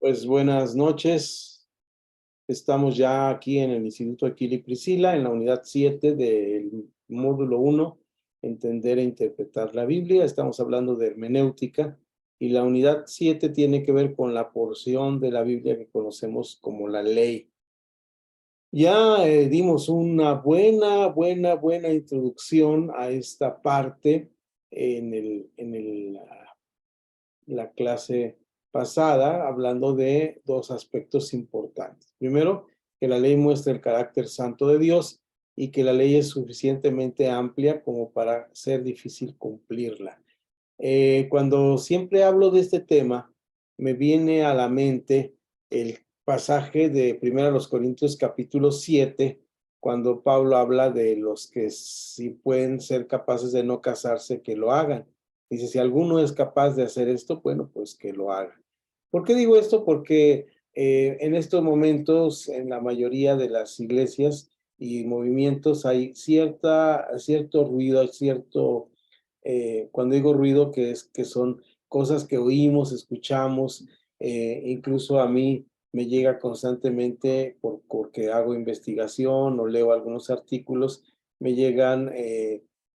Pues buenas noches. Estamos ya aquí en el Instituto Aquila y Priscila, en la unidad 7 del módulo 1, Entender e Interpretar la Biblia. Estamos hablando de hermenéutica y la unidad 7 tiene que ver con la porción de la Biblia que conocemos como la ley. Ya dimos una buena introducción a esta parte en la clase pasada, hablando de dos aspectos importantes. Primero, que la ley muestra el carácter santo de Dios y que la ley es suficientemente amplia como para ser difícil cumplirla. Cuando siempre hablo de este tema, me viene a la mente el pasaje de 1 Corintios capítulo 7, cuando Pablo habla de los que si pueden ser capaces de no casarse, que lo hagan. Dice, si alguno es capaz de hacer esto, bueno, pues que lo haga. ¿Por qué digo esto? Porque en estos momentos, en la mayoría de las iglesias y movimientos, hay cierto ruido, hay cierto cuando digo ruido, que son cosas que oímos, escuchamos, incluso a mí me llega constantemente porque hago investigación o leo algunos artículos, me llegan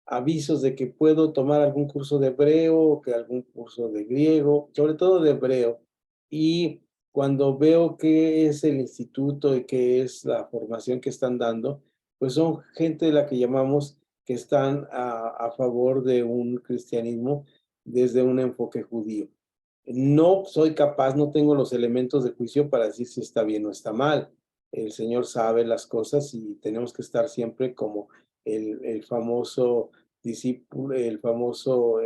avisos de que puedo tomar algún curso de hebreo o que algún curso de griego, sobre todo de hebreo, y cuando veo qué es el instituto y qué es la formación que están dando, pues son gente de la que llamamos que están a favor de un cristianismo desde un enfoque judío. No soy capaz, no tengo los elementos de juicio para decir si está bien o está mal. El Señor sabe las cosas y tenemos que estar siempre como el famoso discípulo, el famoso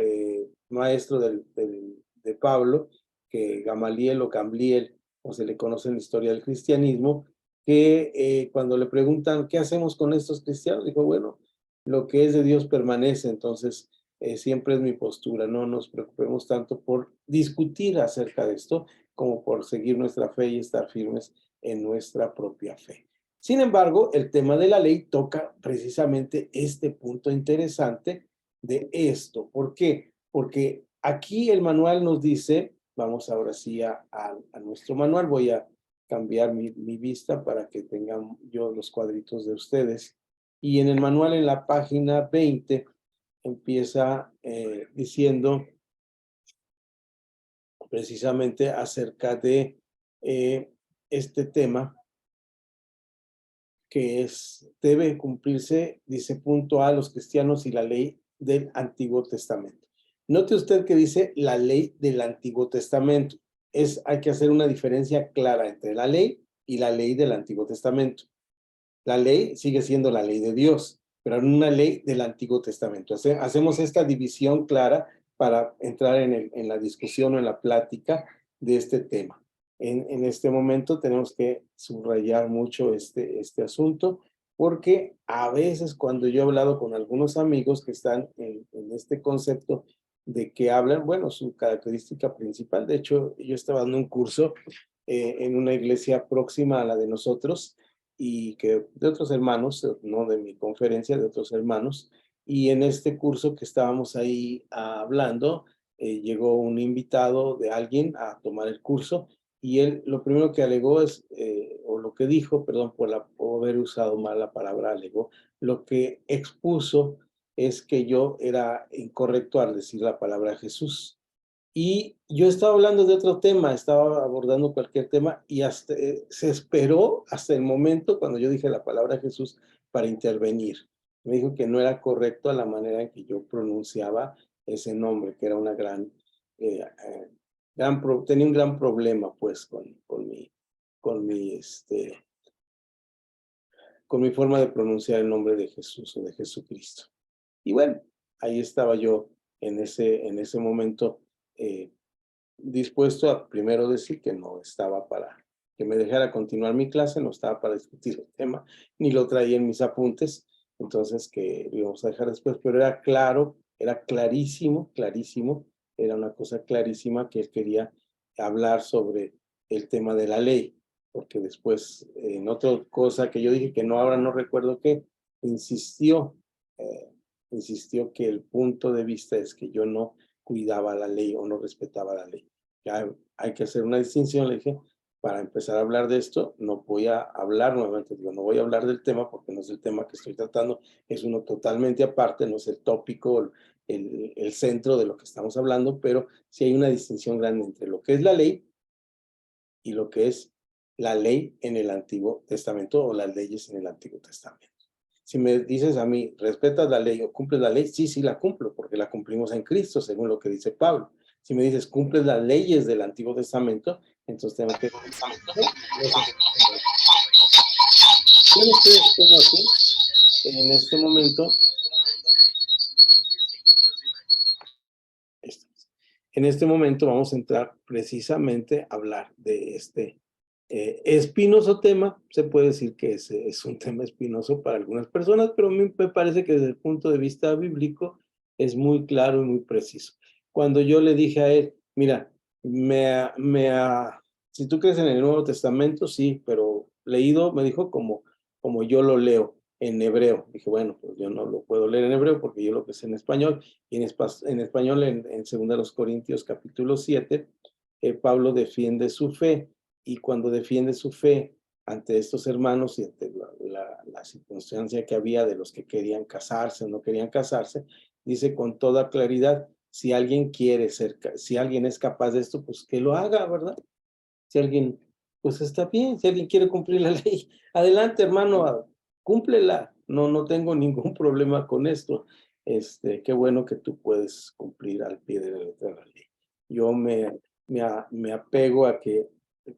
maestro de Pablo, que Gamaliel o Gamliel, o se le conoce en la historia del cristianismo, que cuando le preguntan, ¿qué hacemos con estos cristianos? Dijo, bueno, lo que es de Dios permanece. Entonces, siempre es mi postura, no nos preocupemos tanto por discutir acerca de esto como por seguir nuestra fe y estar firmes en nuestra propia fe. Sin embargo, el tema de la ley toca precisamente este punto interesante de esto. ¿Por qué? Porque aquí el manual nos dice, vamos ahora sí a nuestro manual, voy a cambiar mi vista para que tengan yo los cuadritos de ustedes. Y en el manual, en la página 20, empieza diciendo precisamente acerca de este tema que debe cumplirse, dice punto A, los cristianos y la ley del Antiguo Testamento. Note usted que dice la ley del Antiguo Testamento. Hay que hacer una diferencia clara entre la ley y la ley del Antiguo Testamento. La ley sigue siendo la ley de Dios, pero en una ley del Antiguo Testamento. Hacemos esta división clara para entrar en la discusión o en la plática de este tema. En este momento tenemos que subrayar mucho este asunto, porque a veces cuando yo he hablado con algunos amigos que están en este concepto de que hablan, bueno, su característica principal, de hecho, yo estaba dando un curso en una iglesia próxima a la de nosotros, y que de otros hermanos, no de mi conferencia, de otros hermanos, y en este curso que estábamos ahí hablando, llegó un invitado de alguien a tomar el curso, y él lo primero que alegó o lo que dijo, perdón por haber usado mal la palabra alegó, lo que expuso es que yo era incorrecto al decir la palabra Jesús. Y yo estaba hablando de otro tema, estaba abordando cualquier tema y hasta, se esperó hasta el momento cuando yo dije la palabra Jesús para intervenir. Me dijo que no era correcto a la manera en que yo pronunciaba ese nombre, que era una eh, eh, tenía un gran problema pues con mi, con mi forma de pronunciar el nombre de Jesús o de Jesucristo. Y bueno, ahí estaba yo en ese momento dispuesto a primero decir que no estaba para que me dejara continuar mi clase, no estaba para discutir el tema, ni lo traía en mis apuntes, entonces que lo íbamos a dejar después, pero era claro, era clarísimo, era una cosa clarísima que él quería hablar sobre el tema de la ley, porque después en otra cosa que yo dije que no, ahora no recuerdo qué, insistió, eh, insistió que el punto de vista es que yo no cuidaba la ley o no respetaba la ley. Ya hay que hacer una distinción, le dije, para empezar a hablar de esto, no voy a hablar nuevamente, digo, no voy a hablar del tema porque no es el tema que estoy tratando, es uno totalmente aparte, no es el tópico, el centro de lo que estamos hablando, pero sí hay una distinción grande entre lo que es la ley y lo que es la ley en el Antiguo Testamento o las leyes en el Antiguo Testamento. Si me dices a mí, ¿respetas la ley o cumples la ley? Sí, sí la cumplo, porque la cumplimos en Cristo, según lo que dice Pablo. Si me dices, ¿cumples las leyes del Antiguo Testamento? Entonces tengo que... Bueno, ustedes como aquí, en este momento, en este momento vamos a entrar precisamente a hablar de este espinoso tema. Se puede decir que es un tema espinoso para algunas personas, pero a mí me parece que desde el punto de vista bíblico es muy claro y muy preciso. Cuando yo le dije a él, mira, si tú crees en el Nuevo Testamento, sí, pero leído, me dijo, como yo lo leo en hebreo. Dije, bueno, pues yo no lo puedo leer en hebreo porque yo lo que sé en español, y en español, en 2 Corintios capítulo 7, Pablo defiende su fe, y cuando defiende su fe ante estos hermanos y ante la circunstancia que había de los que querían casarse o no querían casarse, dice con toda claridad, si alguien si alguien es capaz de esto, pues que lo haga, ¿verdad? Si alguien, pues está bien, si alguien quiere cumplir la ley, adelante, hermano, cúmplela. No tengo ningún problema con esto. Qué bueno que tú puedes cumplir al pie de la letra de la ley. Yo me apego a que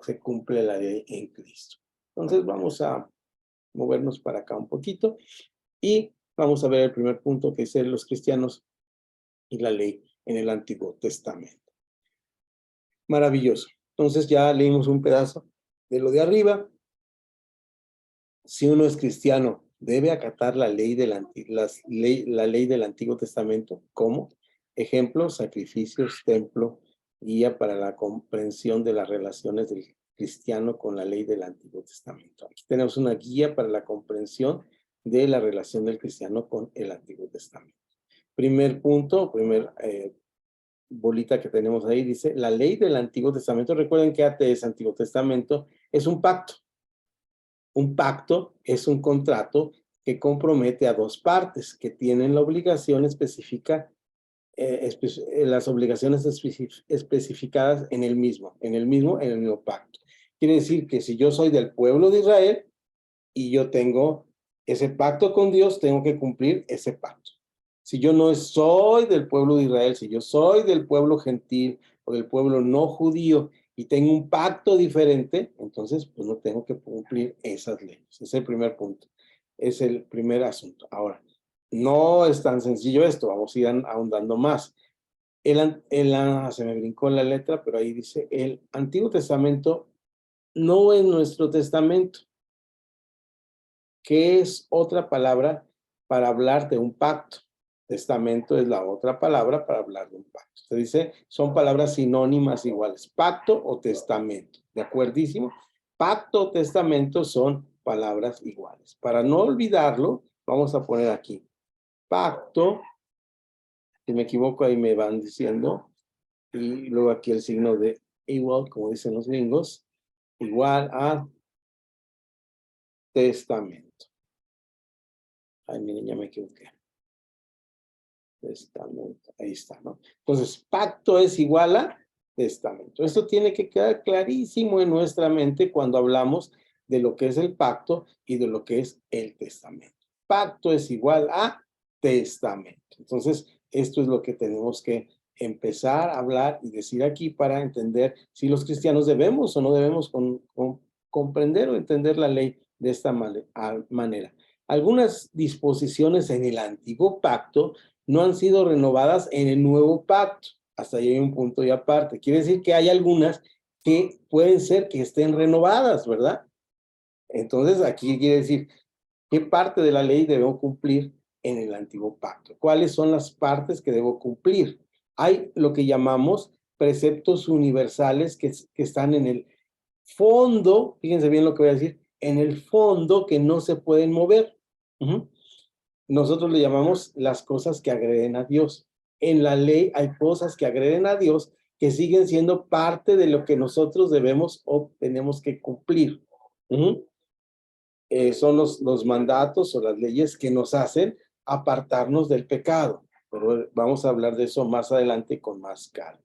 se cumple la ley en Cristo. Entonces vamos a movernos para acá un poquito y vamos a ver el primer punto que dice los cristianos y la ley en el Antiguo Testamento. Maravilloso. Entonces ya leímos un pedazo de lo de arriba. Si uno es cristiano, debe acatar la ley la ley del Antiguo Testamento. ¿Cómo? Ejemplo, sacrificios, templo, guía para la comprensión de las relaciones del cristiano con la ley del Antiguo Testamento. Aquí tenemos una guía para la comprensión de la relación del cristiano con el Antiguo Testamento. Primer punto, bolita que tenemos ahí, dice, la ley del Antiguo Testamento. Recuerden que ATS, Antiguo Testamento, es un pacto. Un pacto es un contrato que compromete a dos partes que tienen la obligación específica, las obligaciones especificadas en el mismo pacto. Quiere decir que si yo soy del pueblo de Israel y yo tengo ese pacto con Dios, tengo que cumplir ese pacto. Si yo no soy del pueblo de Israel, si yo soy del pueblo gentil o del pueblo no judío y tengo un pacto diferente, entonces pues no tengo que cumplir esas leyes. Ese es el primer punto. Es el primer asunto. Ahora, no es tan sencillo esto, vamos a ir ahondando más. Se me brincó la letra, pero ahí dice, el Antiguo Testamento no es nuestro testamento. ¿Qué es otra palabra para hablar de un pacto? Testamento es la otra palabra para hablar de un pacto. Se dice, son palabras sinónimas iguales. Pacto o testamento. ¿De acuerdísimo? Pacto o testamento son palabras iguales. Para no olvidarlo, vamos a poner aquí. Pacto, si me equivoco ahí me van diciendo. Y luego aquí el signo de igual, como dicen los gringos, igual a testamento. Ay, mi niña, me equivoqué. Testamento, ahí está, ¿no? Entonces, pacto es igual a testamento. Esto tiene que quedar clarísimo en nuestra mente cuando hablamos de lo que es el pacto y de lo que es el testamento. Pacto es igual a testamento. Entonces, esto es lo que tenemos que empezar a hablar y decir aquí para entender si los cristianos debemos o no debemos comprender o entender la ley de esta manera. Algunas disposiciones en el antiguo pacto no han sido renovadas en el nuevo pacto. Hasta ahí hay un punto y aparte. Quiere decir que hay algunas que pueden ser que estén renovadas, ¿verdad? Entonces, aquí quiere decir, ¿qué parte de la ley debo cumplir en el antiguo pacto? ¿Cuáles son las partes que debo cumplir? Hay lo que llamamos preceptos universales que están en el fondo, fíjense bien lo que voy a decir, en el fondo que no se pueden mover. Nosotros le llamamos las cosas que agreden a Dios. En la ley hay cosas que agreden a Dios que siguen siendo parte de lo que nosotros debemos o tenemos que cumplir. Son los mandatos o las leyes que nos hacen apartarnos del pecado, pero vamos a hablar de eso más adelante con más calma.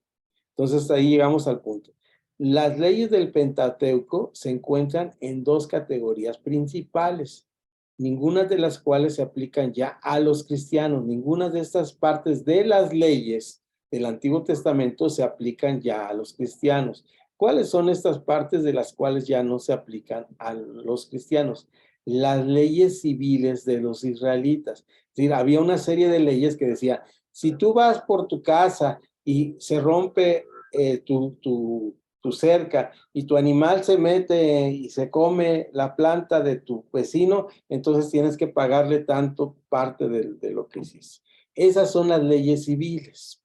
Entonces ahí llegamos al punto. Las leyes del Pentateuco se encuentran en dos categorías principales, ninguna de las cuales se aplican ya a los cristianos. Ninguna de estas partes de las leyes del Antiguo Testamento se aplican ya a los cristianos. ¿Cuáles son estas partes de las cuales ya no se aplican a los cristianos? Las leyes civiles de los israelitas. Es decir, había una serie de leyes que decía, si tú vas por tu casa y se rompe tu cerca y tu animal se mete y se come la planta de tu vecino, entonces tienes que pagarle tanto parte de lo que hiciste. Esas son las leyes civiles.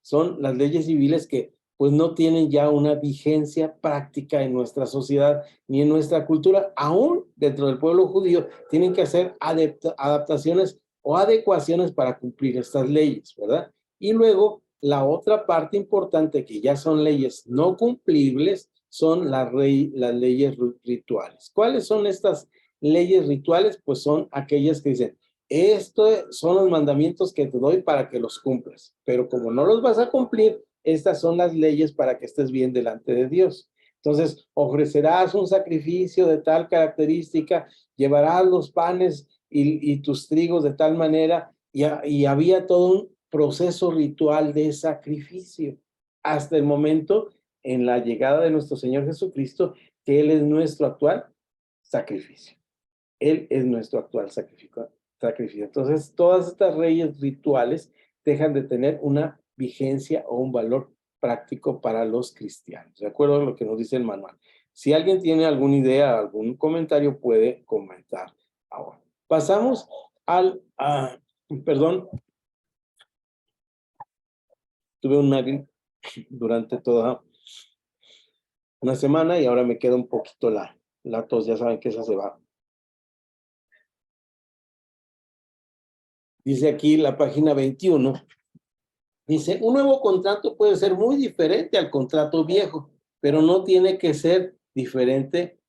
Son las leyes civiles que pues no tienen ya una vigencia práctica en nuestra sociedad ni en nuestra cultura. Aún dentro del pueblo judío tienen que hacer adaptaciones o adecuaciones para cumplir estas leyes, ¿verdad? Y luego, la otra parte importante que ya son leyes no cumplibles son las leyes rituales. ¿Cuáles son estas leyes rituales? Pues son aquellas que dicen, estos son los mandamientos que te doy para que los cumplas, pero como no los vas a cumplir, estas son las leyes para que estés bien delante de Dios. Entonces, ofrecerás un sacrificio de tal característica, llevarás los panes y tus trigos de tal manera, y había todo un proceso ritual de sacrificio hasta el momento en la llegada de nuestro Señor Jesucristo, que Él es nuestro actual sacrificio. Él es nuestro actual sacrificio. Entonces, todas estas leyes rituales dejan de tener una vigencia o un valor práctico para los cristianos, de acuerdo a lo que nos dice el manual. Si alguien tiene alguna idea, algún comentario, puede comentar ahora. Pasamos perdón, tuve una gripe durante toda una semana y ahora me queda un poquito la tos, ya saben que esa se va. Dice aquí la página 21, dice, un nuevo contrato puede ser muy diferente al contrato viejo, pero no tiene que ser diferente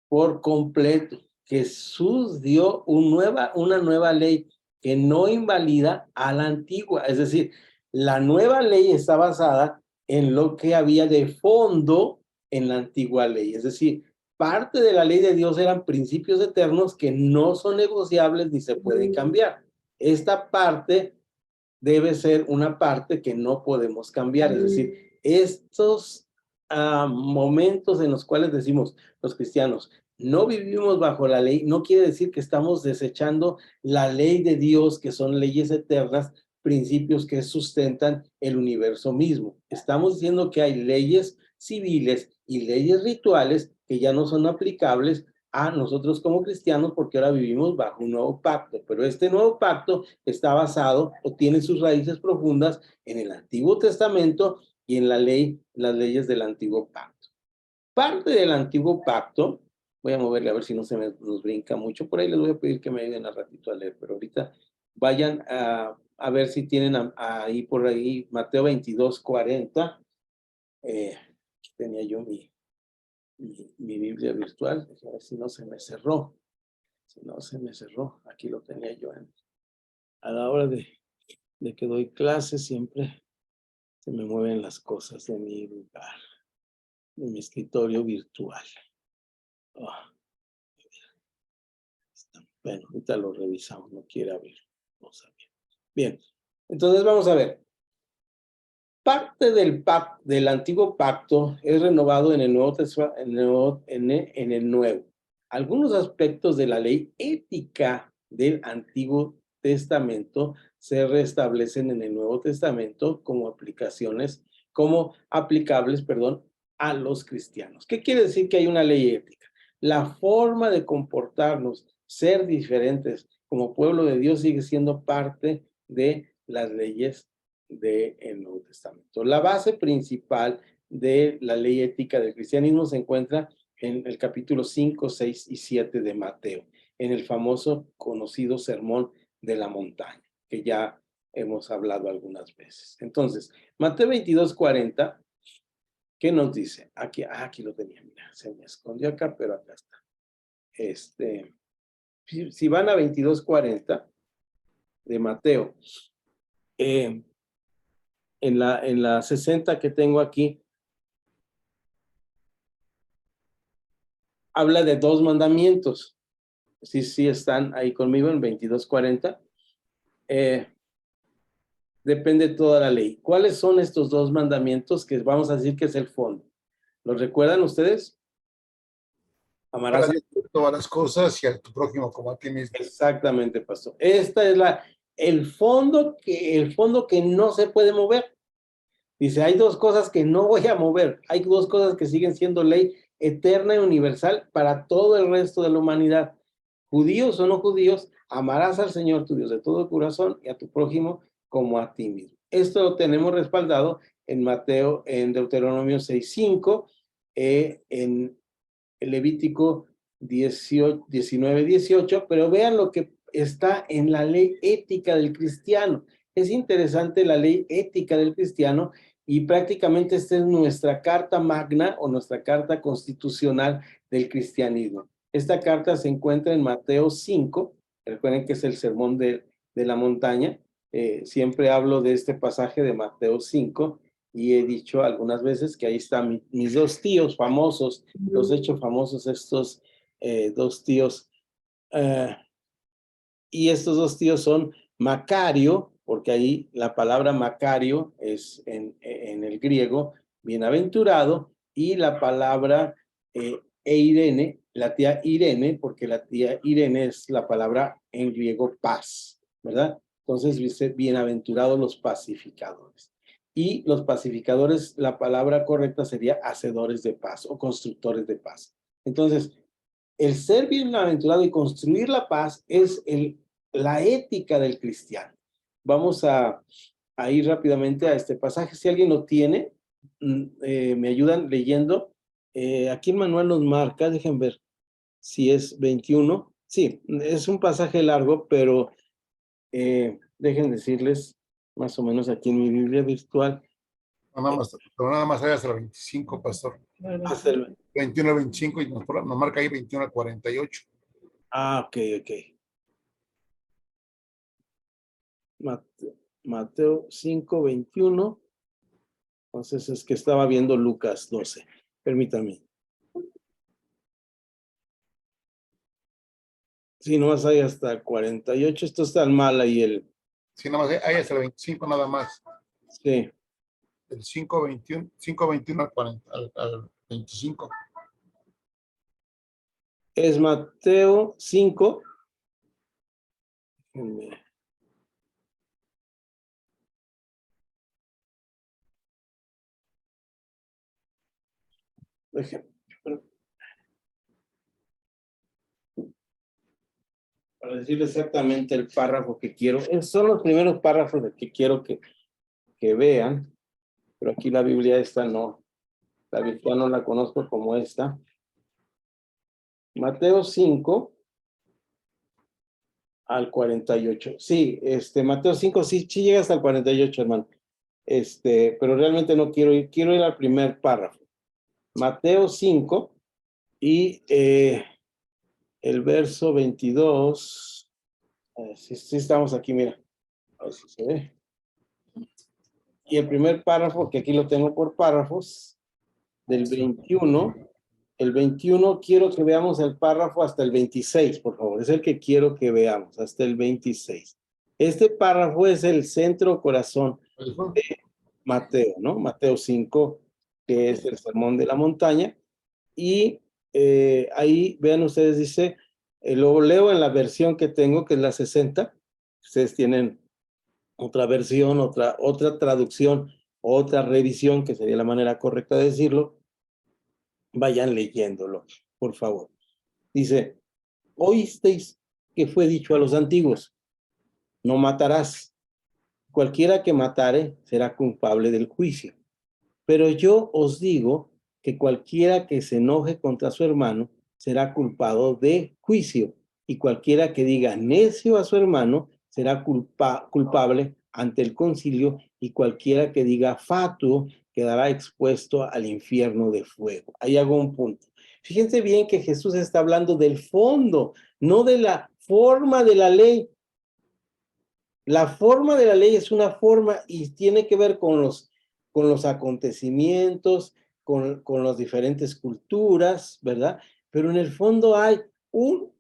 por completo. Jesús dio una nueva ley que no invalida a la antigua. Es decir, la nueva ley está basada en lo que había de fondo en la antigua ley. Es decir, parte de la ley de Dios eran principios eternos que no son negociables ni se pueden cambiar. Esta parte debe ser una parte que no podemos cambiar. Es decir, estos momentos en los cuales decimos los cristianos, no vivimos bajo la ley, no quiere decir que estamos desechando la ley de Dios, que son leyes eternas, principios que sustentan el universo mismo. Estamos diciendo que hay leyes civiles y leyes rituales que ya no son aplicables a nosotros como cristianos porque ahora vivimos bajo un nuevo pacto, pero este nuevo pacto está basado o tiene sus raíces profundas en el Antiguo Testamento y en las leyes del Antiguo Pacto. Parte del Antiguo Pacto, voy a moverle a ver si no se nos brinca mucho, por ahí les voy a pedir que me ayuden al ratito a leer, pero ahorita vayan a ver si tienen ahí por ahí Mateo 22:40. Aquí tenía yo mi Biblia virtual, a ver si no se me cerró. Si no se me cerró, aquí lo tenía yo a la hora de que doy clases, siempre se me mueven las cosas de mi lugar, de mi escritorio virtual. Bueno, ahorita lo revisamos, no quiere abrir. Vamos a ver. Bien, entonces vamos a ver. Parte del antiguo pacto es renovado en el Nuevo en el Nuevo. Algunos aspectos de la ley ética del Antiguo Testamento se restablecen en el Nuevo Testamento como aplicables, a los cristianos. ¿Qué quiere decir que hay una ley ética? La forma de comportarnos, ser diferentes como pueblo de Dios sigue siendo parte de las leyes del Nuevo Testamento. La base principal de la ley ética del cristianismo se encuentra en el capítulo 5, 6 y 7 de Mateo, en el famoso conocido sermón de la montaña, que ya hemos hablado algunas veces. Entonces, Mateo 22:40, ¿qué nos dice? Aquí lo tenía, mira, se me escondió acá, pero acá está. Si van a 22:40 de Mateo, en la 60 que tengo aquí, habla de 2 mandamientos. Sí están ahí conmigo en 22:40. Depende toda la ley. ¿Cuáles son estos 2 mandamientos que vamos a decir que es el fondo? ¿Los recuerdan ustedes? Amarás. Todas las cosas y a tu prójimo como a ti mismo. Exactamente, pastor. Esta es el fondo que no se puede mover. Dice, hay 2 cosas que no voy a mover. Hay 2 cosas que siguen siendo ley eterna y universal para todo el resto de la humanidad. Judíos o no judíos, amarás al Señor tu Dios de todo corazón y a tu prójimo como a ti mismo. Esto lo tenemos respaldado en Deuteronomio 6:5, en Levítico 19:18, pero vean lo que está en la ley ética del cristiano. Es interesante la ley ética del cristiano y prácticamente esta es nuestra carta magna o nuestra carta constitucional del cristianismo. Esta carta se encuentra en Mateo 5, recuerden que es el sermón de la montaña. Siempre hablo de este pasaje de Mateo 5 y he dicho algunas veces que ahí están mis 2 tíos famosos, los he hecho famosos estos 2 tíos. Y estos 2 tíos son Macario, porque ahí la palabra Macario es en el griego bienaventurado, y la palabra Irene, la tía Irene, porque la tía Irene es la palabra en griego paz, ¿verdad? Entonces dice bienaventurados los pacificadores. Y los pacificadores, la palabra correcta sería hacedores de paz o constructores de paz. Entonces, el ser bienaventurado y construir la paz es la ética del cristiano. Vamos a ir rápidamente a este pasaje. Si alguien lo tiene, me ayudan leyendo. Aquí el manual nos marca, dejen ver si es 21. Sí, es un pasaje largo, pero dejen decirles más o menos aquí en mi Biblia virtual. Nada más hay hasta el 25, pastor. Hasta el 21 al 25 y nos marca ahí 21 al 48. ok. Mateo 5:21. Entonces es que estaba viendo Lucas 12. Permítame. Sí, nomás hay hasta el 48. Esto está mal ahí Sí, nada más hay hasta el 25 nada más. Sí. El 5:21 al 25. Es Mateo 5. Para decirle exactamente el párrafo que quiero. Son los primeros párrafos que quiero que vean, pero aquí la Biblia esta no. La virtual no la conozco como esta. Mateo 5 al 48. Sí, Mateo 5 sí llega hasta el 48, hermano. Pero realmente no quiero ir al primer párrafo. Mateo 5 y el verso 22. Sí estamos aquí, mira. A ver si se ve. Y el primer párrafo, que aquí lo tengo por párrafos, del 21. El 21 quiero que veamos el párrafo hasta el 26, por favor. Es el que quiero que veamos, hasta el 26. Este párrafo es el centro corazón de Mateo, ¿no? Mateo 5, que es el sermón de la montaña. Y ahí, vean ustedes, dice, lo leo en la versión que tengo, que es la 60. Ustedes tienen otra versión, otra traducción, otra revisión, que sería la manera correcta de decirlo. Vayan leyéndolo, por favor. Dice, oísteis que fue dicho a los antiguos, no matarás. Cualquiera que matare será culpable del juicio. Pero yo os digo que cualquiera que se enoje contra su hermano será culpado de juicio, y cualquiera que diga necio a su hermano será culpable ante el concilio, y cualquiera que diga fatuo quedará expuesto al infierno de fuego. Ahí hago un punto. Fíjense bien que Jesús está hablando del fondo, no de la forma de la ley. La forma de la ley es una forma y tiene que ver con los acontecimientos, con las diferentes culturas, ¿verdad? Pero en el fondo hay un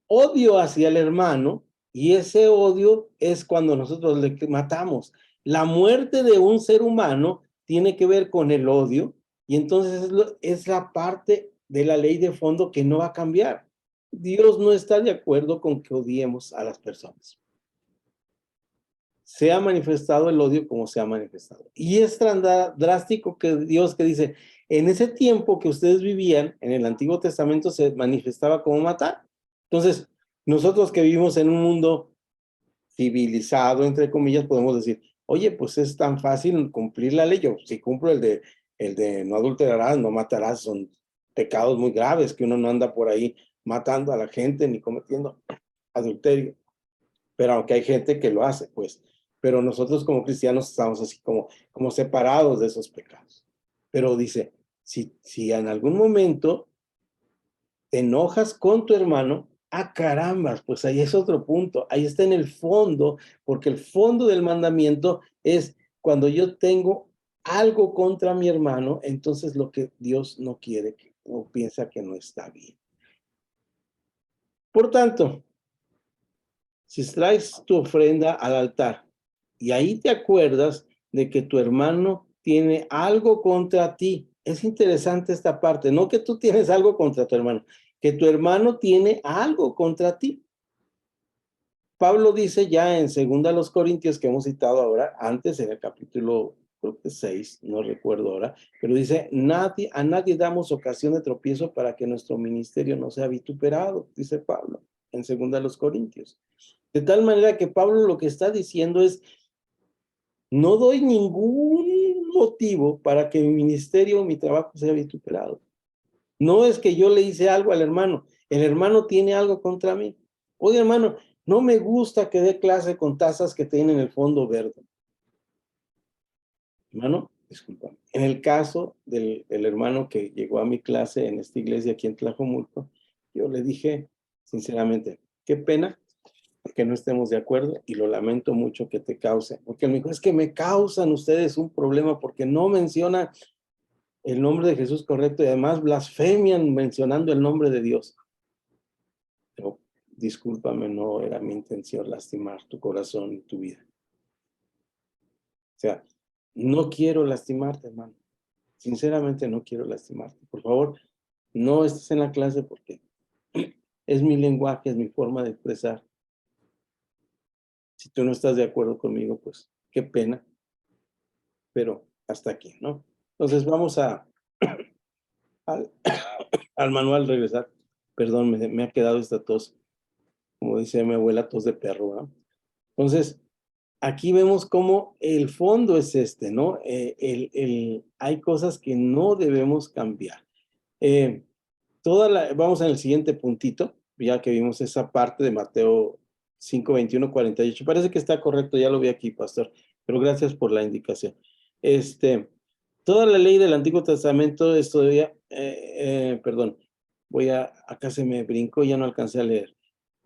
odio hacia el hermano, y ese odio es cuando nosotros le matamos. La muerte de un ser humano tiene que ver con el odio, y entonces es la parte de la ley de fondo que no va a cambiar. Dios no está de acuerdo con que odiemos a las personas. Se ha manifestado el odio como se ha manifestado. Y es tan drástico que Dios que dice, en ese tiempo que ustedes vivían, en el Antiguo Testamento se manifestaba como matar. Entonces, nosotros que vivimos en un mundo civilizado, entre comillas, podemos decir, oye, pues es tan fácil cumplir la ley. Yo si cumplo el de no adulterarás, no matarás, son pecados muy graves que uno no anda por ahí matando a la gente ni cometiendo adulterio. Pero aunque hay gente que lo hace, pues. Pero nosotros como cristianos estamos así como separados de esos pecados. Pero dice, si en algún momento te enojas con tu hermano, carambas, pues ahí es otro punto, ahí está en el fondo, porque el fondo del mandamiento es cuando yo tengo algo contra mi hermano, entonces lo que Dios no quiere o piensa que no está bien. Por tanto, si traes tu ofrenda al altar y ahí te acuerdas de que tu hermano tiene algo contra ti, es interesante esta parte, no que tú tienes algo contra tu hermano, que tu hermano tiene algo contra ti. Pablo dice ya en 2 Corintios, que hemos citado ahora, antes en el capítulo, creo que 6, no recuerdo ahora, pero dice, a nadie damos ocasión de tropiezo para que nuestro ministerio no sea vituperado, dice Pablo, en 2 Corintios. De tal manera que Pablo lo que está diciendo es, no doy ningún motivo para que mi ministerio o mi trabajo sea vituperado. No es que yo le hice algo al hermano, el hermano tiene algo contra mí. Oye, hermano, no me gusta que dé clase con tazas que tienen el fondo verde. Hermano, disculpa. En el caso del hermano que llegó a mi clase en esta iglesia aquí en Tlajomulco, yo le dije, sinceramente, qué pena que no estemos de acuerdo y lo lamento mucho que te cause. Porque él me dijo, es que me causan ustedes un problema porque no mencionan el nombre de Jesús correcto y además blasfemian mencionando el nombre de Dios. Pero discúlpame, no era mi intención lastimar tu corazón y tu vida. O sea, no quiero lastimarte, hermano. Sinceramente no quiero lastimarte. Por favor, no estés en la clase porque es mi lenguaje, es mi forma de expresar. Si tú no estás de acuerdo conmigo, pues qué pena. Pero hasta aquí, ¿no? Entonces vamos al manual regresar. Perdón, me ha quedado esta tos, como dice mi abuela, tos de perro, ¿no? Entonces, aquí vemos cómo el fondo es este, ¿no? Hay cosas que no debemos cambiar. Vamos al siguiente puntito, ya que vimos esa parte de Mateo 5, 21, 48. Parece que está correcto, ya lo vi aquí, pastor, pero gracias por la indicación. Toda la ley del Antiguo Testamento es todavía, perdón, acá se me brincó, ya no alcancé a leer.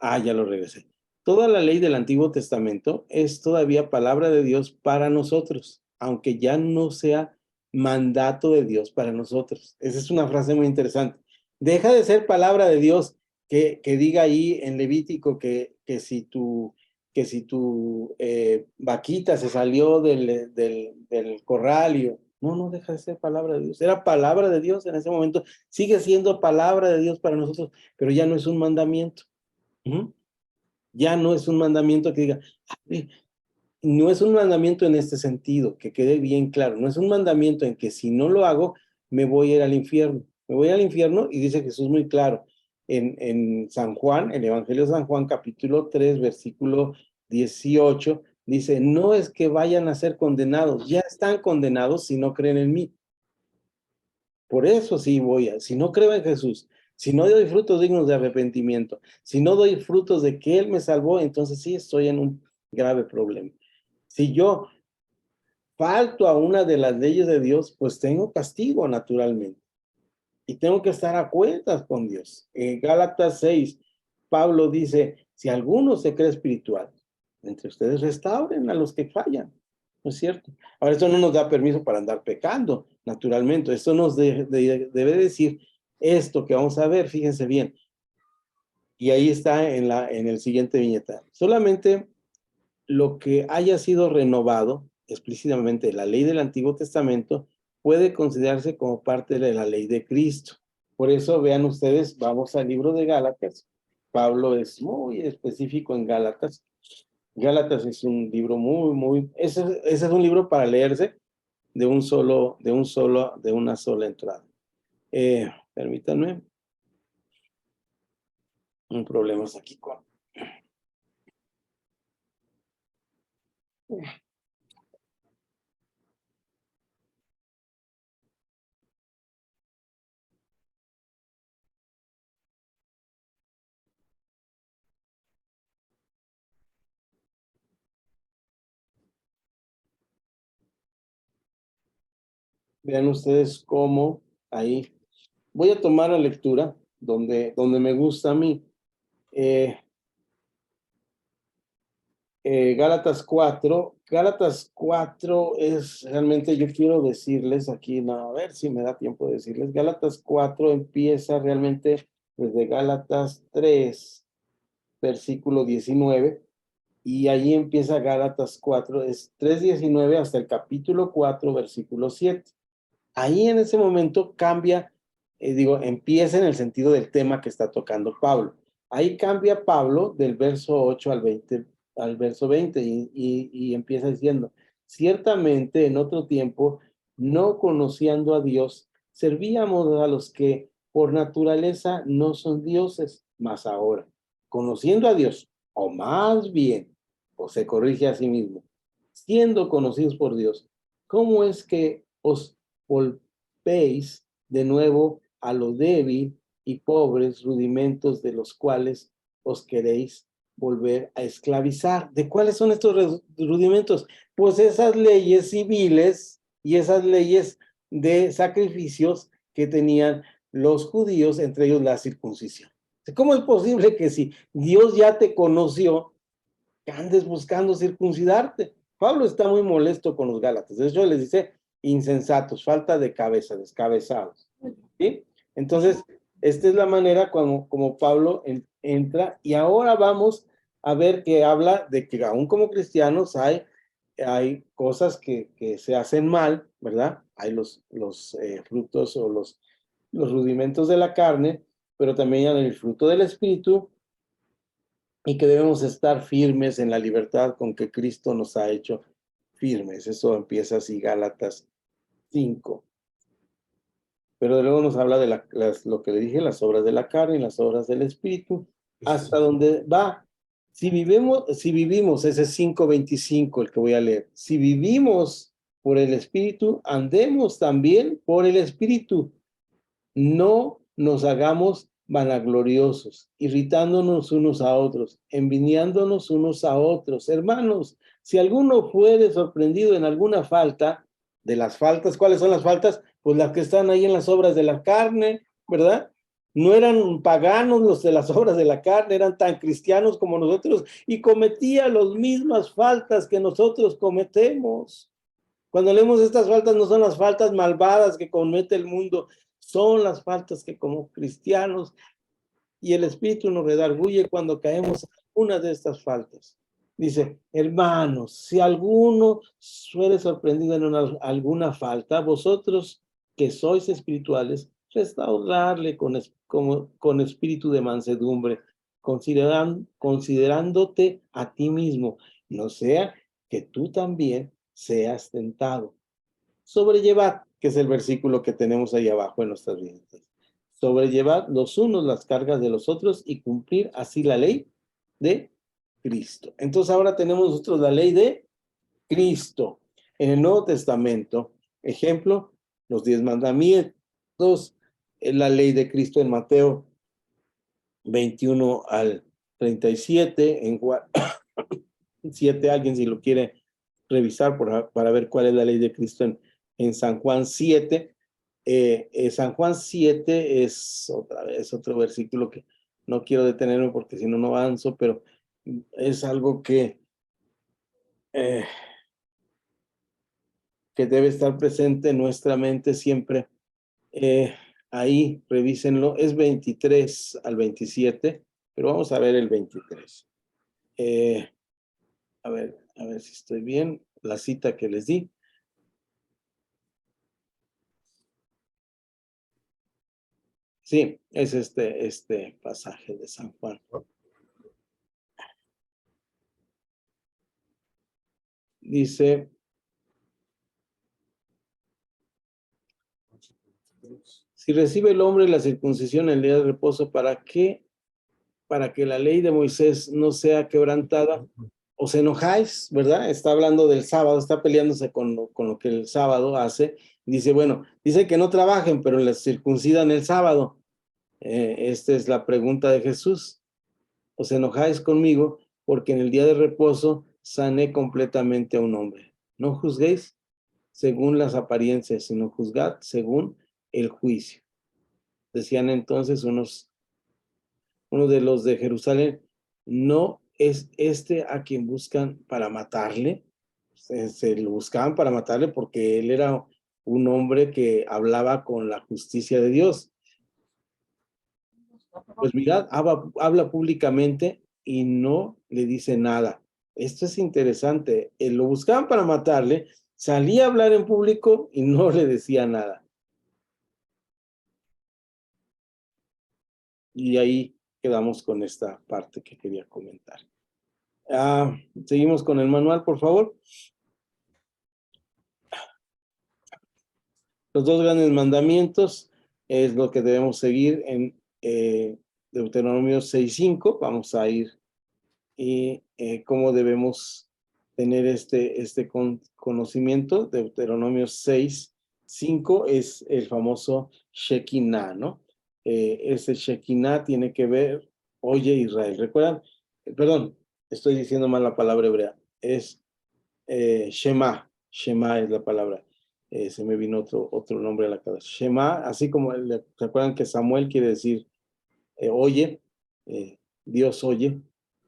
Ya lo regresé. Toda la ley del Antiguo Testamento es todavía palabra de Dios para nosotros, aunque ya no sea mandato de Dios para nosotros. Esa es una frase muy interesante. Deja de ser palabra de Dios que diga ahí en Levítico que si tu vaquita se salió del corral, no deja de ser palabra de Dios. Era palabra de Dios en ese momento, sigue siendo palabra de Dios para nosotros, pero ya no es un mandamiento. Ya no es un mandamiento que diga, no es un mandamiento en este sentido, que quede bien claro, no es un mandamiento en que si no lo hago, me voy a ir al infierno. Me voy al infierno y dice Jesús muy claro, en San Juan, el Evangelio de San Juan, capítulo 3, versículo 18, dice, no es que vayan a ser condenados, ya están condenados si no creen en mí. Por eso sí si no creo en Jesús, si no doy frutos dignos de arrepentimiento, si no doy frutos de que Él me salvó, entonces sí estoy en un grave problema. Si yo falto a una de las leyes de Dios, pues tengo castigo naturalmente. Y tengo que estar a cuentas con Dios. En Gálatas 6, Pablo dice, si alguno se cree espiritual, entre ustedes restauren a los que fallan. ¿No es cierto? Ahora, esto no nos da permiso para andar pecando, naturalmente. Esto nos debe decir esto que vamos a ver, fíjense bien. Y ahí está en el siguiente viñeta. Solamente lo que haya sido renovado, explícitamente la ley del Antiguo Testamento, puede considerarse como parte de la ley de Cristo. Por eso, vean ustedes, vamos al libro de Gálatas. Pablo es muy específico en Gálatas. Gálatas es un libro ese es un libro para leerse de una sola entrada. Permítanme. Un problema es aquí con... Vean ustedes cómo ahí... Voy a tomar la lectura donde me gusta a mí. Gálatas 4. Gálatas 4 es realmente, yo quiero decirles aquí, no, a ver si me da tiempo de decirles. Gálatas 4 empieza realmente desde Gálatas 3, versículo 19, y allí empieza Gálatas 4, es 3:19 hasta el capítulo 4, versículo 7. Ahí en ese momento cambia, empieza en el sentido del tema que está tocando Pablo. Ahí cambia Pablo del verso 8 al verso 20 y empieza diciendo, ciertamente en otro tiempo, no conociendo a Dios, servíamos a los que por naturaleza no son dioses, mas ahora, conociendo a Dios, o más bien, o se corrige a sí mismo, siendo conocidos por Dios, ¿cómo es que os volvéis de nuevo a lo débil y pobres rudimentos de los cuales os queréis volver a esclavizar? ¿De cuáles son estos rudimentos? Pues esas leyes civiles y esas leyes de sacrificios que tenían los judíos, entre ellos la circuncisión. ¿Cómo es posible que si Dios ya te conoció, andes buscando circuncidarte? Pablo está muy molesto con los Gálatas. De hecho, les dice insensatos, falta de cabeza, descabezados. ¿Sí? Entonces, esta es la manera como Pablo entra. Y ahora vamos a ver que habla de que aún como cristianos hay cosas que se hacen mal, ¿verdad? Hay los frutos o los rudimentos de la carne, pero también hay el fruto del Espíritu, y que debemos estar firmes en la libertad con que Cristo nos ha hecho firmes. Eso empieza así, Gálatas 5. Pero luego nos habla de lo que le dije, las obras de la carne y las obras del Espíritu, hasta donde va. Si vivimos, ese es 5:25 el que voy a leer. Si vivimos por el Espíritu, andemos también por el Espíritu. No nos hagamos vanagloriosos, irritándonos unos a otros, envidiándonos unos a otros. Hermanos, si alguno fuere sorprendido en alguna falta, de las faltas, ¿cuáles son las faltas? Pues las que están ahí en las obras de la carne, ¿verdad? No eran paganos los de las obras de la carne, eran tan cristianos como nosotros y cometía las mismas faltas que nosotros cometemos. Cuando leemos estas faltas, no son las faltas malvadas que comete el mundo, son las faltas que como cristianos, y el Espíritu nos redarguye cuando caemos en una de estas faltas. Dice, hermanos, si alguno fuere sorprendido en alguna falta, vosotros que sois espirituales, restaurarle con espíritu de mansedumbre, considerándote a ti mismo, no sea que tú también seas tentado. Sobrellevad, que es el versículo que tenemos ahí abajo en nuestras vidas. Sobrellevad los unos las cargas de los otros y cumplir así la ley de Cristo. Entonces ahora tenemos nosotros la ley de Cristo. En el Nuevo Testamento, ejemplo, los 10 mandamientos, la ley de Cristo en Mateo 21 al 37, en Juan 7, alguien si lo quiere revisar para ver cuál es la ley de Cristo en San Juan 7. San Juan 7 es otra vez otro versículo que no quiero detenerme porque si no, no avanzo, pero es algo que debe estar presente en nuestra mente siempre. Ahí, revísenlo, es 23 al 27, pero vamos a ver el 23. A ver si estoy bien, la cita que les di. Sí, es este pasaje de San Juan. Dice, si recibe el hombre la circuncisión en el día de reposo, ¿para qué? Para que la ley de Moisés no sea quebrantada. Os enojáis, ¿verdad? Está hablando del sábado, está peleándose con lo que el sábado hace. Dice, bueno, dice que no trabajen, pero les circuncidan el sábado. Esta es la pregunta de Jesús. Os enojáis conmigo porque en el día de reposo sané completamente a un hombre. No juzguéis según las apariencias, sino juzgad según el juicio. Decían entonces uno de los de Jerusalén, ¿no es este a quien buscan para matarle? Se lo buscaban para matarle porque él era un hombre que hablaba con la justicia de Dios. Pues mirad, habla públicamente y no le dice nada. Esto es interesante. Lo buscaban para matarle, salía a hablar en público y no le decía nada. Y ahí quedamos con esta parte que quería comentar. Seguimos con el manual, por favor. Los dos grandes mandamientos es lo que debemos seguir en Deuteronomio 6:5. Vamos a ir y cómo debemos tener este conocimiento. Deuteronomio 6:5 es el famoso Shekinah, ¿no? Ese Shekinah tiene que ver, oye Israel, ¿recuerdan? Perdón, estoy diciendo mal la palabra hebrea. Es Shema es la palabra. Se me vino otro nombre a la cabeza. Shema, así como, ¿se acuerdan que Samuel quiere decir oye? Dios oye,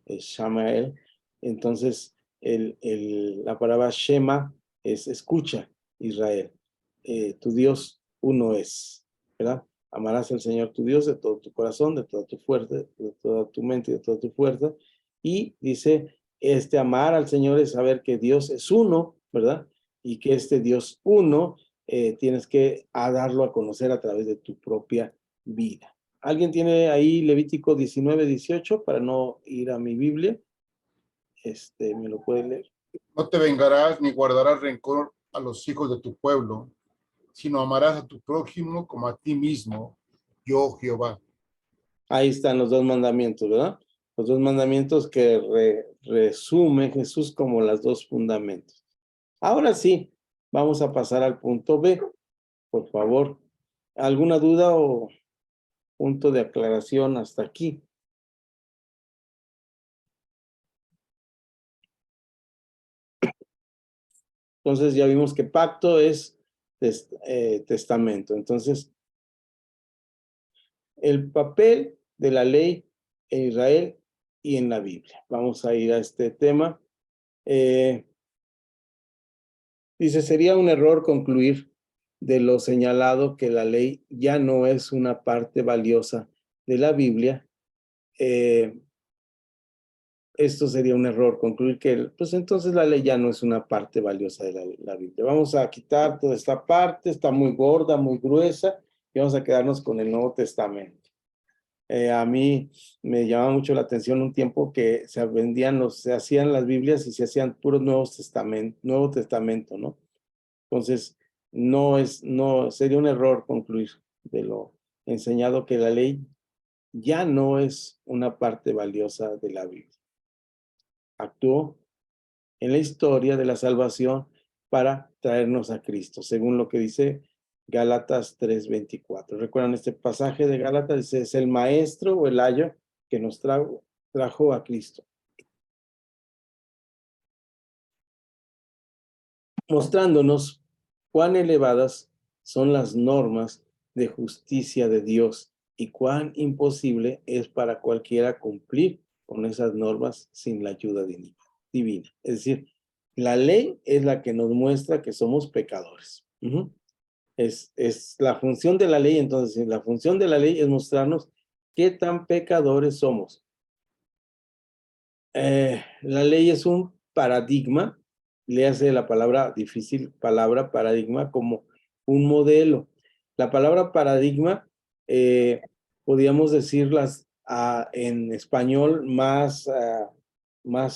Shamael. Entonces, la palabra Shema es escucha, Israel. Tu Dios uno es, ¿verdad? Amarás al Señor tu Dios de todo tu corazón, de toda tu fuerza, de toda tu mente y de toda tu fuerza. Y dice, amar al Señor es saber que Dios es uno, ¿verdad? Y que este Dios uno tienes que darlo a conocer a través de tu propia vida. ¿Alguien tiene ahí Levítico 19:18 para no ir a mi Biblia? ¿Me lo puede leer? No te vengarás ni guardarás rencor a los hijos de tu pueblo, sino amarás a tu prójimo como a ti mismo, yo Jehová. Ahí están los dos mandamientos, ¿verdad? Los dos mandamientos que resume Jesús como los dos fundamentos. Ahora sí, vamos a pasar al punto B, por favor. ¿Alguna duda o punto de aclaración hasta aquí? Entonces ya vimos que pacto es testamento. Entonces, el papel de la ley en Israel y en la Biblia. Vamos a ir a este tema. Dice, sería un error concluir de lo señalado que la ley ya no es una parte valiosa de la Biblia. Esto sería un error, concluir que, pues entonces la ley ya no es una parte valiosa de la Biblia. Vamos a quitar toda esta parte, está muy gorda, muy gruesa, y vamos a quedarnos con el Nuevo Testamento. A mí me llamaba mucho la atención un tiempo que se hacían las Biblias y se hacían puros Nuevo Testamento, ¿no? Entonces, no, sería un error concluir de lo enseñado que la ley ya no es una parte valiosa de la Biblia. Actuó en la historia de la salvación para traernos a Cristo, según lo que dice Gálatas 3:24. ¿Recuerdan este pasaje de Gálatas? Dice, es el maestro o el ayo que nos trajo a Cristo. mostrándonos cuán elevadas son las normas de justicia de Dios y cuán imposible es para cualquiera cumplir con esas normas sin la ayuda divina. Es decir, la ley es la que nos muestra que somos pecadores. Es la función de la ley. Entonces, la función de la ley es mostrarnos qué tan pecadores somos. La ley es un paradigma, le hace la palabra difícil, palabra paradigma, como un modelo. La palabra paradigma, podríamos decirlas en español más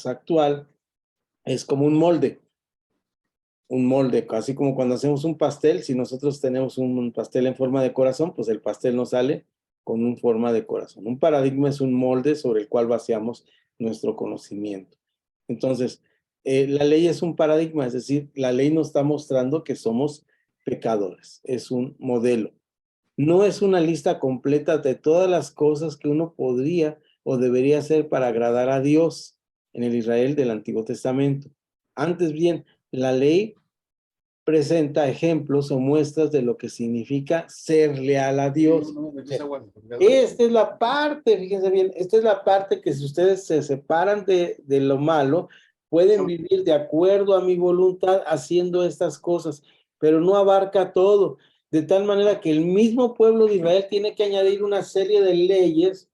actual, es como un molde, así como cuando hacemos un pastel. Si nosotros tenemos un pastel en forma de corazón, pues el pastel nos sale con una forma de corazón. Un paradigma es un molde sobre el cual vaciamos nuestro conocimiento. Entonces, la ley es un paradigma, es decir, la ley nos está mostrando que somos pecadores, es un modelo. No es una lista completa de todas las cosas que uno podría o debería hacer para agradar a Dios en el Israel del Antiguo Testamento. Antes bien, la ley presenta ejemplos o muestras de lo que significa ser leal a Dios. Esta es la parte, fíjense bien, esta es la parte que si ustedes se separan de lo malo, pueden vivir de acuerdo a mi voluntad haciendo estas cosas, pero no abarca todo, de tal manera que el mismo pueblo de Israel tiene que añadir una serie de leyes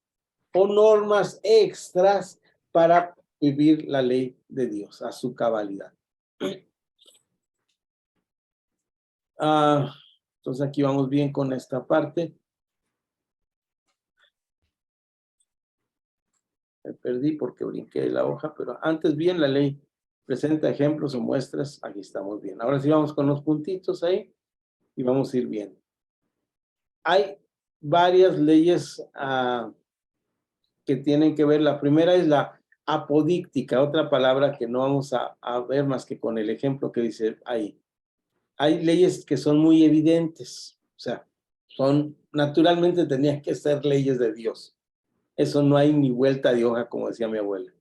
o normas extras para vivir la ley de Dios a su cabalidad. Entonces aquí vamos bien con esta parte. Me perdí porque brinqué la hoja, pero antes bien la ley presenta ejemplos o muestras. Aquí estamos bien. Ahora sí vamos con los puntitos ahí y vamos a ir viendo. Hay varias leyes que tienen que ver. La primera es la apodíctica, otra palabra que no vamos a ver más que con el ejemplo que dice ahí. Hay leyes que son muy evidentes, o sea, naturalmente tenían que ser leyes de Dios. Eso no hay ni vuelta de hoja, como decía mi abuela.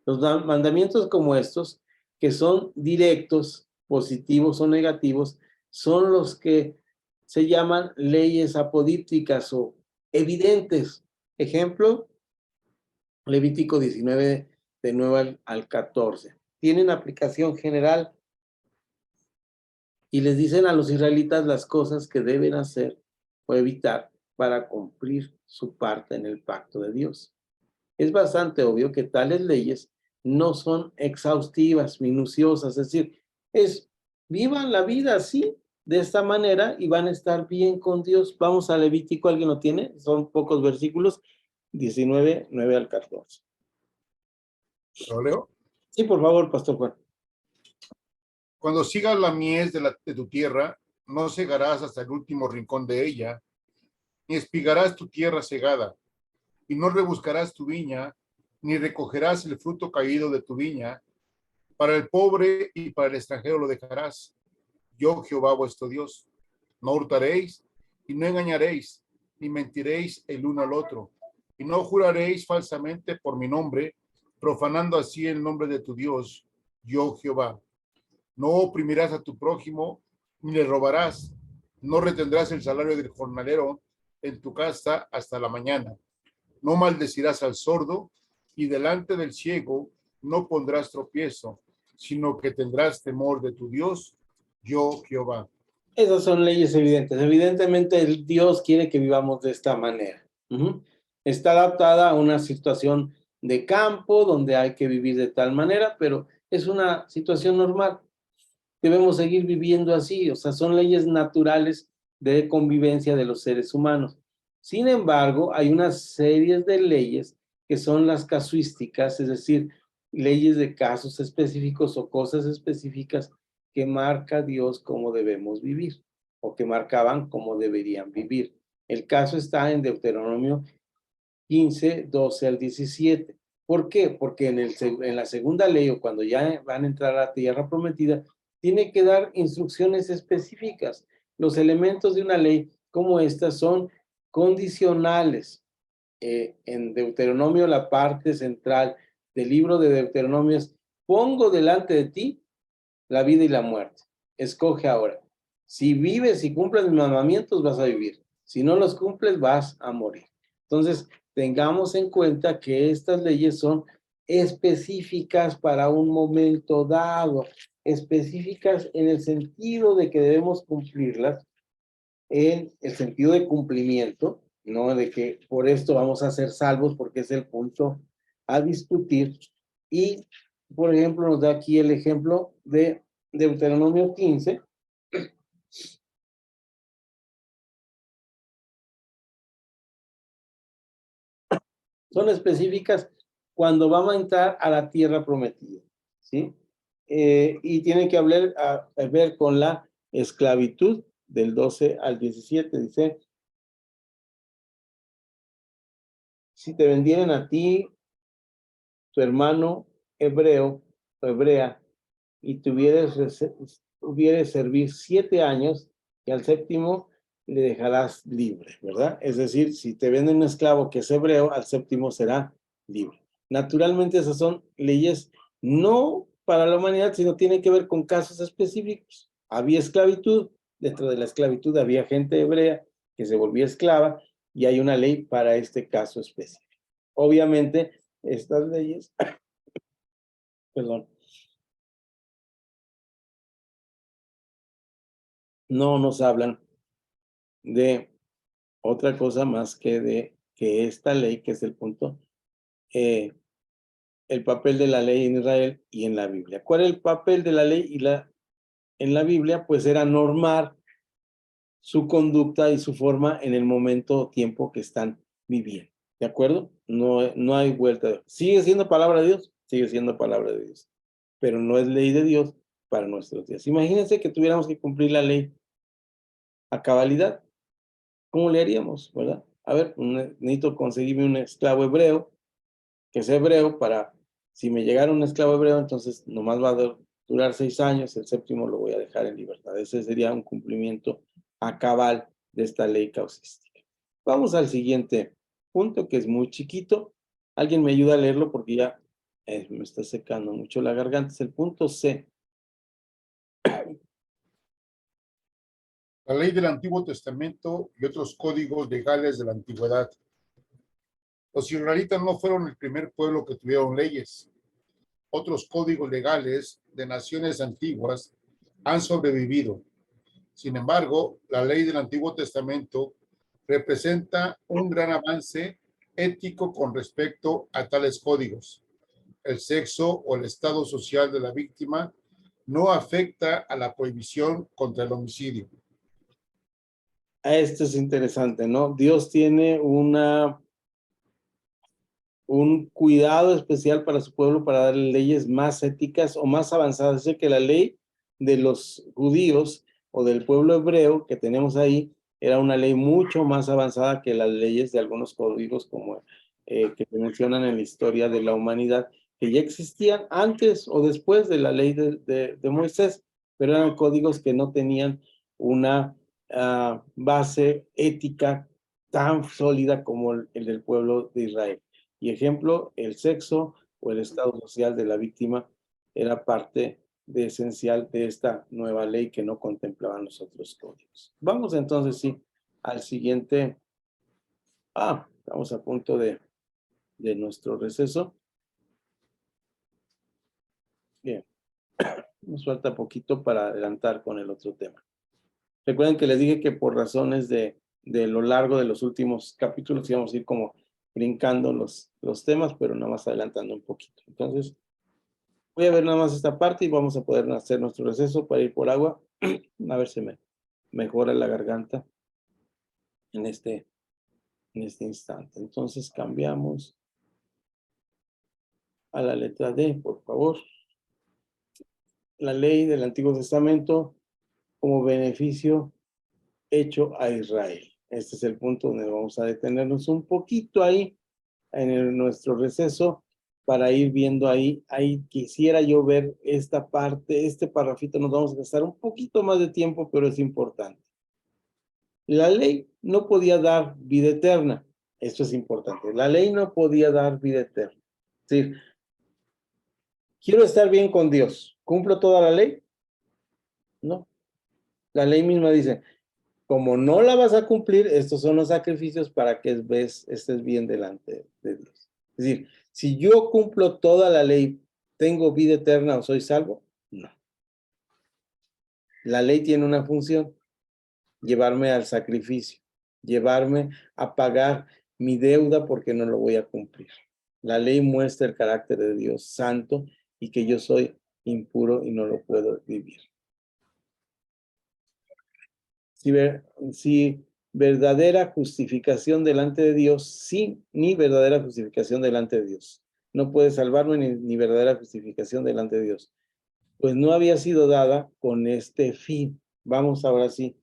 Los mandamientos como estos, que son directos, positivos o negativos, son los que se llaman leyes apodípticas o evidentes. Ejemplo, Levítico 19, de 9 al 14. Tienen aplicación general y les dicen a los israelitas las cosas que deben hacer o evitar para cumplir su parte en el pacto de Dios. Es bastante obvio que tales leyes no son exhaustivas, minuciosas, es decir, vivan la vida así, de esta manera, y van a estar bien con Dios. Vamos a Levítico, ¿alguien lo tiene? Son pocos versículos, 19, 9 al 14. ¿Lo leo? Sí, por favor, Pastor Juan. Cuando sigas la mies de tu tierra, no segarás hasta el último rincón de ella, ni espigarás tu tierra segada, y no rebuscarás tu viña, ni recogerás el fruto caído de tu viña. Para el pobre y para el extranjero lo dejarás. Yo, Jehová vuestro Dios. No hurtaréis y no engañaréis, ni mentiréis el uno al otro, y no juraréis falsamente por mi nombre, profanando así el nombre de tu Dios, yo, Jehová. No oprimirás a tu prójimo, ni le robarás. No retendrás el salario del jornalero en tu casa hasta la mañana. No maldecirás al sordo, y delante del ciego no pondrás tropiezo, sino que tendrás temor de tu Dios, yo, Jehová. Esas son leyes evidentes. Evidentemente, el Dios quiere que vivamos de esta manera. Está adaptada a una situación de campo donde hay que vivir de tal manera, pero es una situación normal. Debemos seguir viviendo así, o sea, son leyes naturales de convivencia de los seres humanos. Sin embargo, hay una serie de leyes que son las casuísticas, es decir, leyes de casos específicos o cosas específicas que marca Dios cómo debemos vivir o que marcaban cómo deberían vivir. El caso está en Deuteronomio 15, 12 al 17. ¿Por qué? Porque en la segunda ley o cuando ya van a entrar a la tierra prometida, tiene que dar instrucciones específicas. Los elementos de una ley como esta son condicionales. En Deuteronomio, la parte central del libro de Deuteronomio es: pongo delante de ti la vida y la muerte. escoge ahora. Si vives y cumples mis mandamientos, vas a vivir. Si no los cumples, vas a morir. Entonces, tengamos en cuenta que estas leyes son específicas para un momento dado, específicas en el sentido de que debemos cumplirlas, en el sentido de cumplimiento, no de que por esto vamos a ser salvos, porque es el punto a discutir. Y, por ejemplo, nos da aquí el ejemplo de Deuteronomio 15. Son específicas cuando vamos a entrar a la tierra prometida, ¿sí? Y tienen que ver con la esclavitud del 12 al 17. Dice, si te vendieran a ti, tu hermano hebreo o hebrea, y tuvieres servir 7 años, y al séptimo le dejarás libre, ¿verdad? Es decir, si te venden un esclavo que es hebreo, al séptimo será libre. Naturalmente esas son leyes no para la humanidad, sino tienen que ver con casos específicos. Había esclavitud, dentro de la esclavitud había gente hebrea que se volvía esclava, y hay una ley para este caso específico. Obviamente, estas leyes, perdón, no nos hablan de otra cosa más que de que esta ley, que es el punto, el papel de la ley en Israel y en la Biblia. ¿Cuál es el papel de la ley en la Biblia? Pues era normar su conducta y su forma en el momento o tiempo que están viviendo. ¿De acuerdo? No hay vuelta. ¿Sigue siendo palabra de Dios? Sigue siendo palabra de Dios. Pero no es ley de Dios para nuestros días. Imagínense que tuviéramos que cumplir la ley a cabalidad. ¿Cómo le haríamos, verdad? A ver, necesito conseguirme un esclavo hebreo, que sea hebreo, para, si me llegara un esclavo hebreo, entonces nomás va a durar 6 años, el séptimo lo voy a dejar en libertad. Ese sería un cumplimiento a cabal de esta ley causística. Vamos al siguiente punto, que es muy chiquito. Alguien me ayuda a leerlo porque ya me está secando mucho la garganta. Es el punto C. La ley del Antiguo Testamento y otros códigos legales de la antigüedad. Los israelitas no fueron el primer pueblo que tuvieron leyes. Otros códigos legales de naciones antiguas han sobrevivido. Sin embargo, la ley del Antiguo Testamento representa un gran avance ético con respecto a tales códigos. El sexo o el estado social de la víctima no afecta a la prohibición contra el homicidio. Esto es interesante, ¿no? Dios tiene un cuidado especial para su pueblo, para darle leyes más éticas o más avanzadas. Dice que la ley de los judíos o del pueblo hebreo que tenemos ahí era una ley mucho más avanzada que las leyes de algunos códigos como que se mencionan en la historia de la humanidad, que ya existían antes o después de la ley de Moisés, pero eran códigos que no tenían una base ética tan sólida como el del pueblo de Israel. Y ejemplo, el sexo o el estado social de la víctima era parte esencial de esta nueva ley que no contemplaban los otros códigos. Vamos entonces, sí, al siguiente. Estamos a punto de nuestro receso. Bien, nos falta poquito para adelantar con el otro tema. Recuerden que les dije que por razones de lo largo de los últimos capítulos íbamos a ir como brincando los temas, pero nada más adelantando un poquito. Entonces, voy a ver nada más esta parte y vamos a poder hacer nuestro receso para ir por agua. A ver si me mejora la garganta en este instante. Entonces, cambiamos a la letra D, por favor. La ley del Antiguo Testamento como beneficio hecho a Israel. Este es el punto donde vamos a detenernos un poquito ahí en nuestro receso para ir viendo ahí. Ahí quisiera yo ver esta parte, este parrafito. Nos vamos a gastar un poquito más de tiempo, pero es importante. La ley no podía dar vida eterna. Esto es importante. La ley no podía dar vida eterna. Es decir, quiero estar bien con Dios. ¿Cumplo toda la ley? No. La ley misma dice, como no la vas a cumplir, estos son los sacrificios para que estés bien delante de Dios. Es decir, si yo cumplo toda la ley, ¿tengo vida eterna o soy salvo? No. La ley tiene una función, llevarme al sacrificio, llevarme a pagar mi deuda porque no lo voy a cumplir. La ley muestra el carácter de Dios santo y que yo soy impuro y no lo puedo vivir. Si verdadera justificación delante de Dios, sí, ni verdadera justificación delante de Dios. No puede salvarme ni verdadera justificación delante de Dios. Pues no había sido dada con este fin. Vamos ahora sí,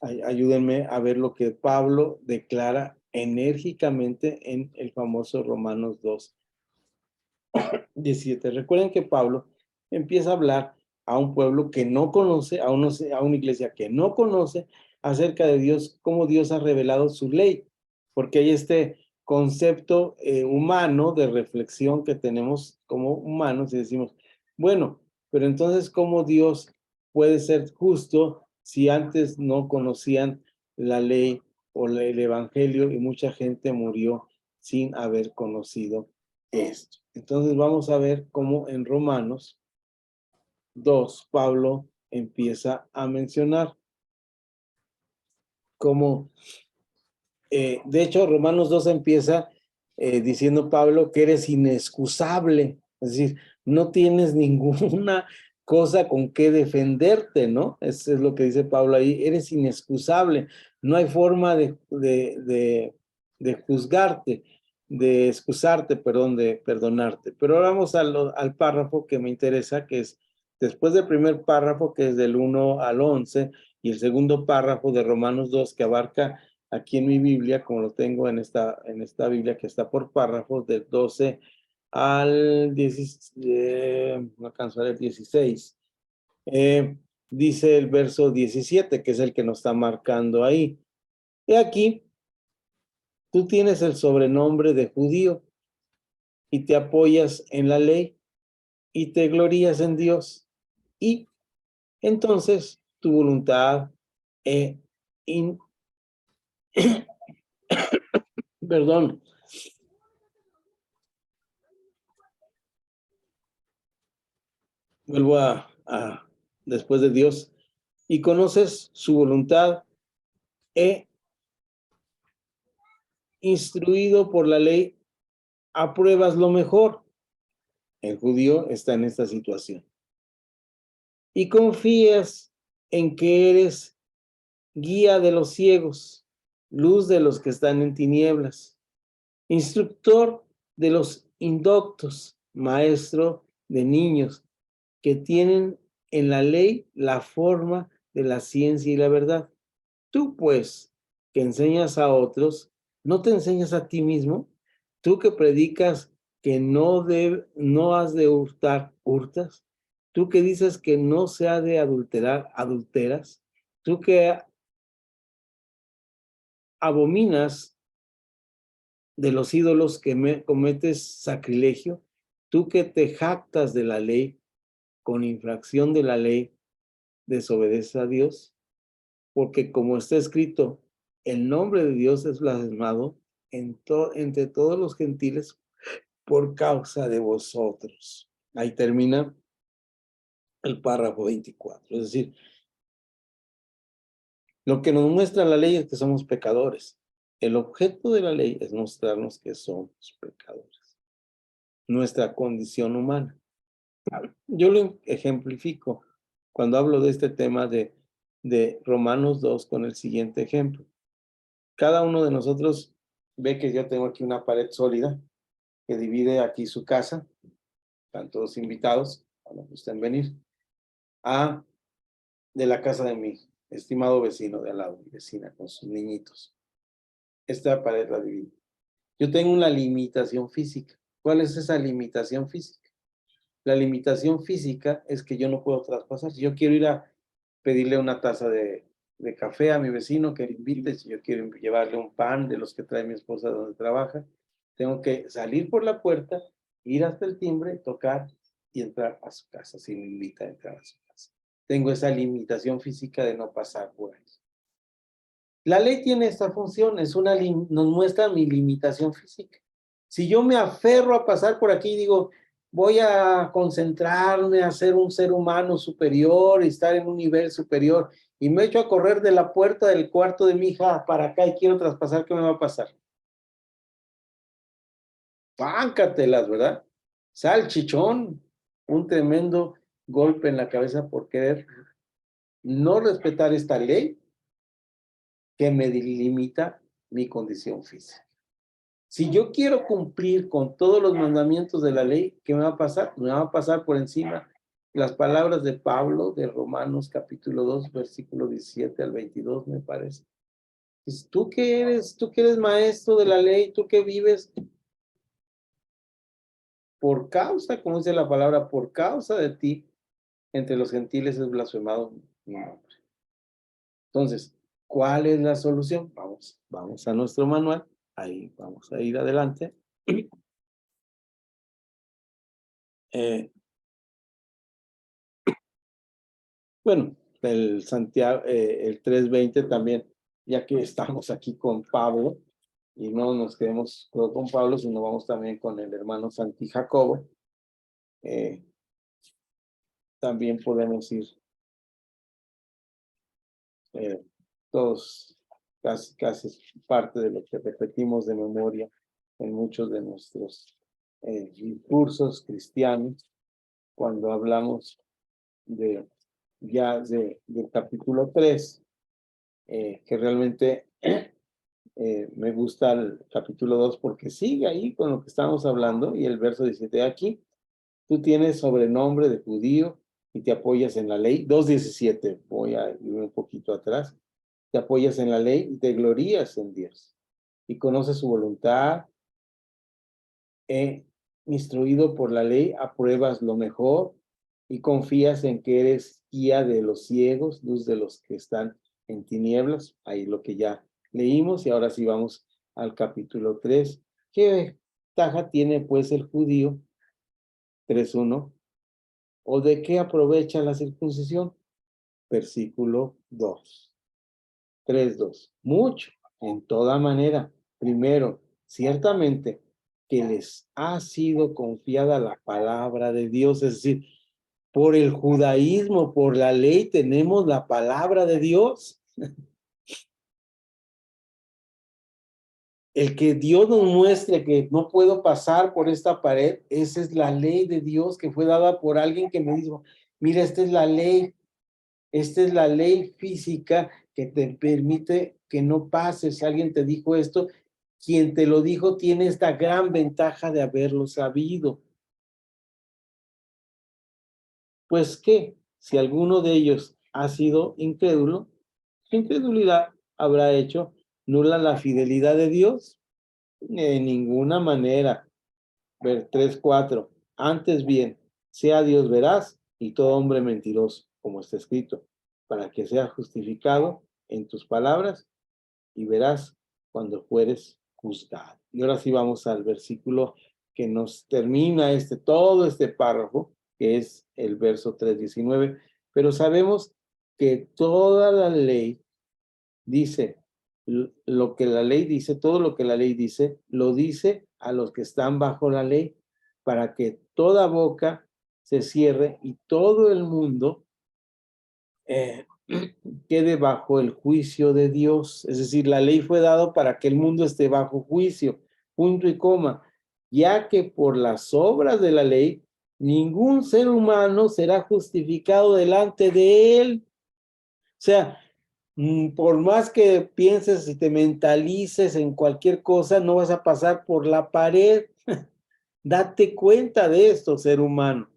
ayúdenme a ver lo que Pablo declara enérgicamente en el famoso Romanos 2:17. Recuerden que Pablo empieza a hablar a un pueblo que no conoce, a una iglesia que no conoce acerca de Dios, cómo Dios ha revelado su ley, porque hay este concepto humano de reflexión que tenemos como humanos y decimos, bueno, pero entonces, ¿cómo Dios puede ser justo si antes no conocían la ley o el evangelio y mucha gente murió sin haber conocido esto? Entonces vamos a ver cómo en Romanos 2, Pablo empieza a mencionar cómo, de hecho, Romanos 2 empieza diciendo Pablo que eres inexcusable, es decir, no tienes ninguna cosa con qué defenderte, ¿no? Eso es lo que dice Pablo ahí, eres inexcusable, no hay forma de juzgarte, de excusarte, perdón, de perdonarte. Pero ahora vamos al párrafo que me interesa, que es después del primer párrafo, que es del 1 al 11, y el segundo párrafo de Romanos 2, que abarca aquí en mi Biblia, como lo tengo en esta Biblia que está por párrafos, del 12 al 16, no alcanzo a leer 16. Dice el verso 17, que es el que nos está marcando ahí. Y aquí, tú tienes el sobrenombre de judío y te apoyas en la ley y te glorías en Dios. Y entonces tu voluntad, perdón, vuelvo después de Dios, y conoces su voluntad, instruido por la ley, apruebas lo mejor. El judío está en esta situación. Y confías en que eres guía de los ciegos, luz de los que están en tinieblas, instructor de los indoctos, maestro de niños que tienen en la ley la forma de la ciencia y la verdad. Tú, pues, que enseñas a otros, ¿no te enseñas a ti mismo? Tú que predicas que no has de hurtar, hurtas. Tú que dices que no se ha de adulterar, adulteras. Tú que abominas de los ídolos que cometes sacrilegio. Tú que te jactas de la ley, con infracción de la ley, desobedeces a Dios. Porque como está escrito, el nombre de Dios es blasfemado entre todos los gentiles por causa de vosotros. Ahí termina el párrafo 24. Es decir, lo que nos muestra la ley es que somos pecadores. El objeto de la ley es mostrarnos que somos pecadores. Nuestra condición humana. Yo lo ejemplifico cuando hablo de este tema de Romanos 2 con el siguiente ejemplo. Cada uno de nosotros ve que yo tengo aquí una pared sólida que divide aquí su casa, están todos invitados, cuando gusten venir, de la casa de mi estimado vecino de al lado, mi vecina con sus niñitos. Esta pared la divide. Yo tengo una limitación física. ¿Cuál es esa limitación física? La limitación física es que yo no puedo traspasar. Si yo quiero ir a pedirle una taza de café a mi vecino que le invite, si yo quiero llevarle un pan de los que trae mi esposa donde trabaja, tengo que salir por la puerta, ir hasta el timbre, tocar y entrar a su casa, si me invita a entrar a su casa. tengo esa limitación física de no pasar por ahí. La ley tiene esta función, nos muestra mi limitación física. Si yo me aferro a pasar por aquí y digo, voy a concentrarme a ser un ser humano superior y estar en un nivel superior, y me echo a correr de la puerta del cuarto de mi hija para acá y quiero traspasar, ¿qué me va a pasar? Páncatelas, ¿verdad? Salchichón, un tremendo golpe en la cabeza por querer no respetar esta ley que me limita mi condición física. Si yo quiero cumplir con todos los mandamientos de la ley, ¿qué me va a pasar? Me va a pasar por encima las palabras de Pablo de Romanos capítulo 2, versículo 17 al 22, me parece. Dices, tú que eres maestro de la ley, tú que vives por causa, como dice la palabra, por causa de ti, entre los gentiles es blasfemado mi nombre. Entonces, ¿cuál es la solución? Vamos a nuestro manual, ahí vamos a ir adelante. Bueno, el Santiago, el 3:20 también, ya que estamos aquí con Pablo, y no nos quedemos solo con Pablo, sino vamos también con el hermano Santi Jacobo, también podemos ir todos, casi parte de lo que repetimos de memoria en muchos de nuestros cursos cristianos, cuando hablamos del capítulo 3, que realmente me gusta el capítulo 2 porque sigue ahí con lo que estamos hablando, y el verso 17, aquí tú tienes sobrenombre de judío y te apoyas en la ley. 2:17, voy a ir un poquito atrás. Te apoyas en la ley y te glorías en Dios y conoces su voluntad. Instruido por la ley, apruebas lo mejor y confías en que eres guía de los ciegos, luz de los que están en tinieblas. Ahí lo que ya leímos, y ahora sí vamos al capítulo 3. ¿Qué ventaja tiene pues el judío? 3:1. ¿O de qué aprovecha la circuncisión? Versículo 2. 3:2. Mucho, en toda manera. Primero, ciertamente que les ha sido confiada la palabra de Dios, es decir, por el judaísmo, por la ley, tenemos la palabra de Dios. El que Dios nos muestre que no puedo pasar por esta pared, esa es la ley de Dios que fue dada por alguien que me dijo, mira, esta es la ley física que te permite que no pases. Alguien te dijo esto, quien te lo dijo tiene esta gran ventaja de haberlo sabido. Pues que si alguno de ellos ha sido incrédulo, su incredulidad habrá hecho nula la fidelidad de Dios. De ninguna manera. Ver 3:4. Antes bien, sea Dios veraz y todo hombre mentiroso, como está escrito, para que sea justificado en tus palabras y verás cuando fueres juzgado. Y ahora sí vamos al versículo que nos termina todo este párrafo, que es el verso 3:19. Pero sabemos que toda la ley dice, lo que la ley dice, todo lo que la ley dice, lo dice a los que están bajo la ley, para que toda boca se cierre y todo el mundo quede bajo el juicio de Dios. Es decir, la ley fue dada para que el mundo esté bajo juicio, punto y coma, ya que por las obras de la ley, ningún ser humano será justificado delante de él. O sea, por más que pienses y te mentalices en cualquier cosa, no vas a pasar por la pared. Date cuenta de esto, ser humano.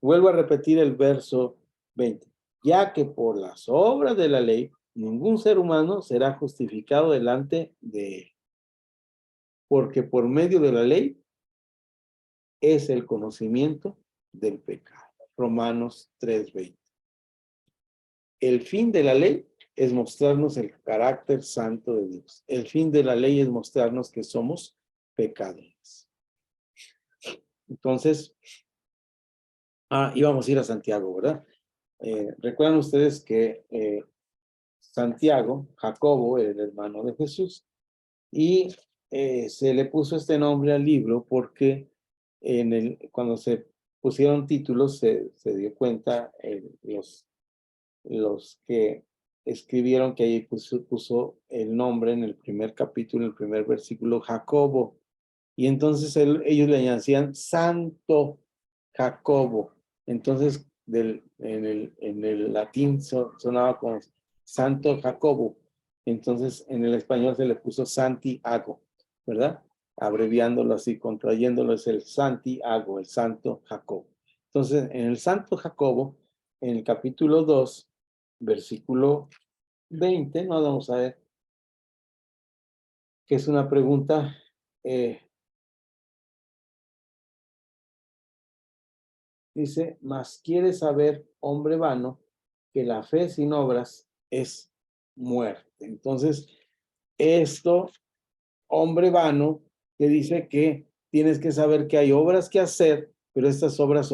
Vuelvo a repetir el verso 20. Ya que por las obras de la ley, ningún ser humano será justificado delante de él. Porque por medio de la ley es el conocimiento del pecado. Romanos 3:20. El fin de la ley es mostrarnos el carácter santo de Dios. El fin de la ley es mostrarnos que somos pecadores. Entonces, íbamos a ir a Santiago, ¿verdad? Recuerdan ustedes que Santiago, Jacobo, era el hermano de Jesús, y se le puso este nombre al libro porque cuando se pusieron títulos se dio cuenta los que escribieron que ahí puso el nombre en el primer capítulo, en el primer versículo, Jacobo. Y entonces ellos le añadían Santo Jacobo. Entonces en el latín sonaba como Santo Jacobo. Entonces en el español se le puso Santiago, ¿verdad? Abreviándolo así, contrayéndolo es el Santiago, el Santo Jacobo. Entonces en el Santo Jacobo, en el capítulo 2, versículo 20, no vamos a ver, que es una pregunta dice, mas quiere saber, hombre vano, que la fe sin obras es muerte. Entonces, esto, hombre vano, te dice que tienes que saber que hay obras que hacer, pero estas obras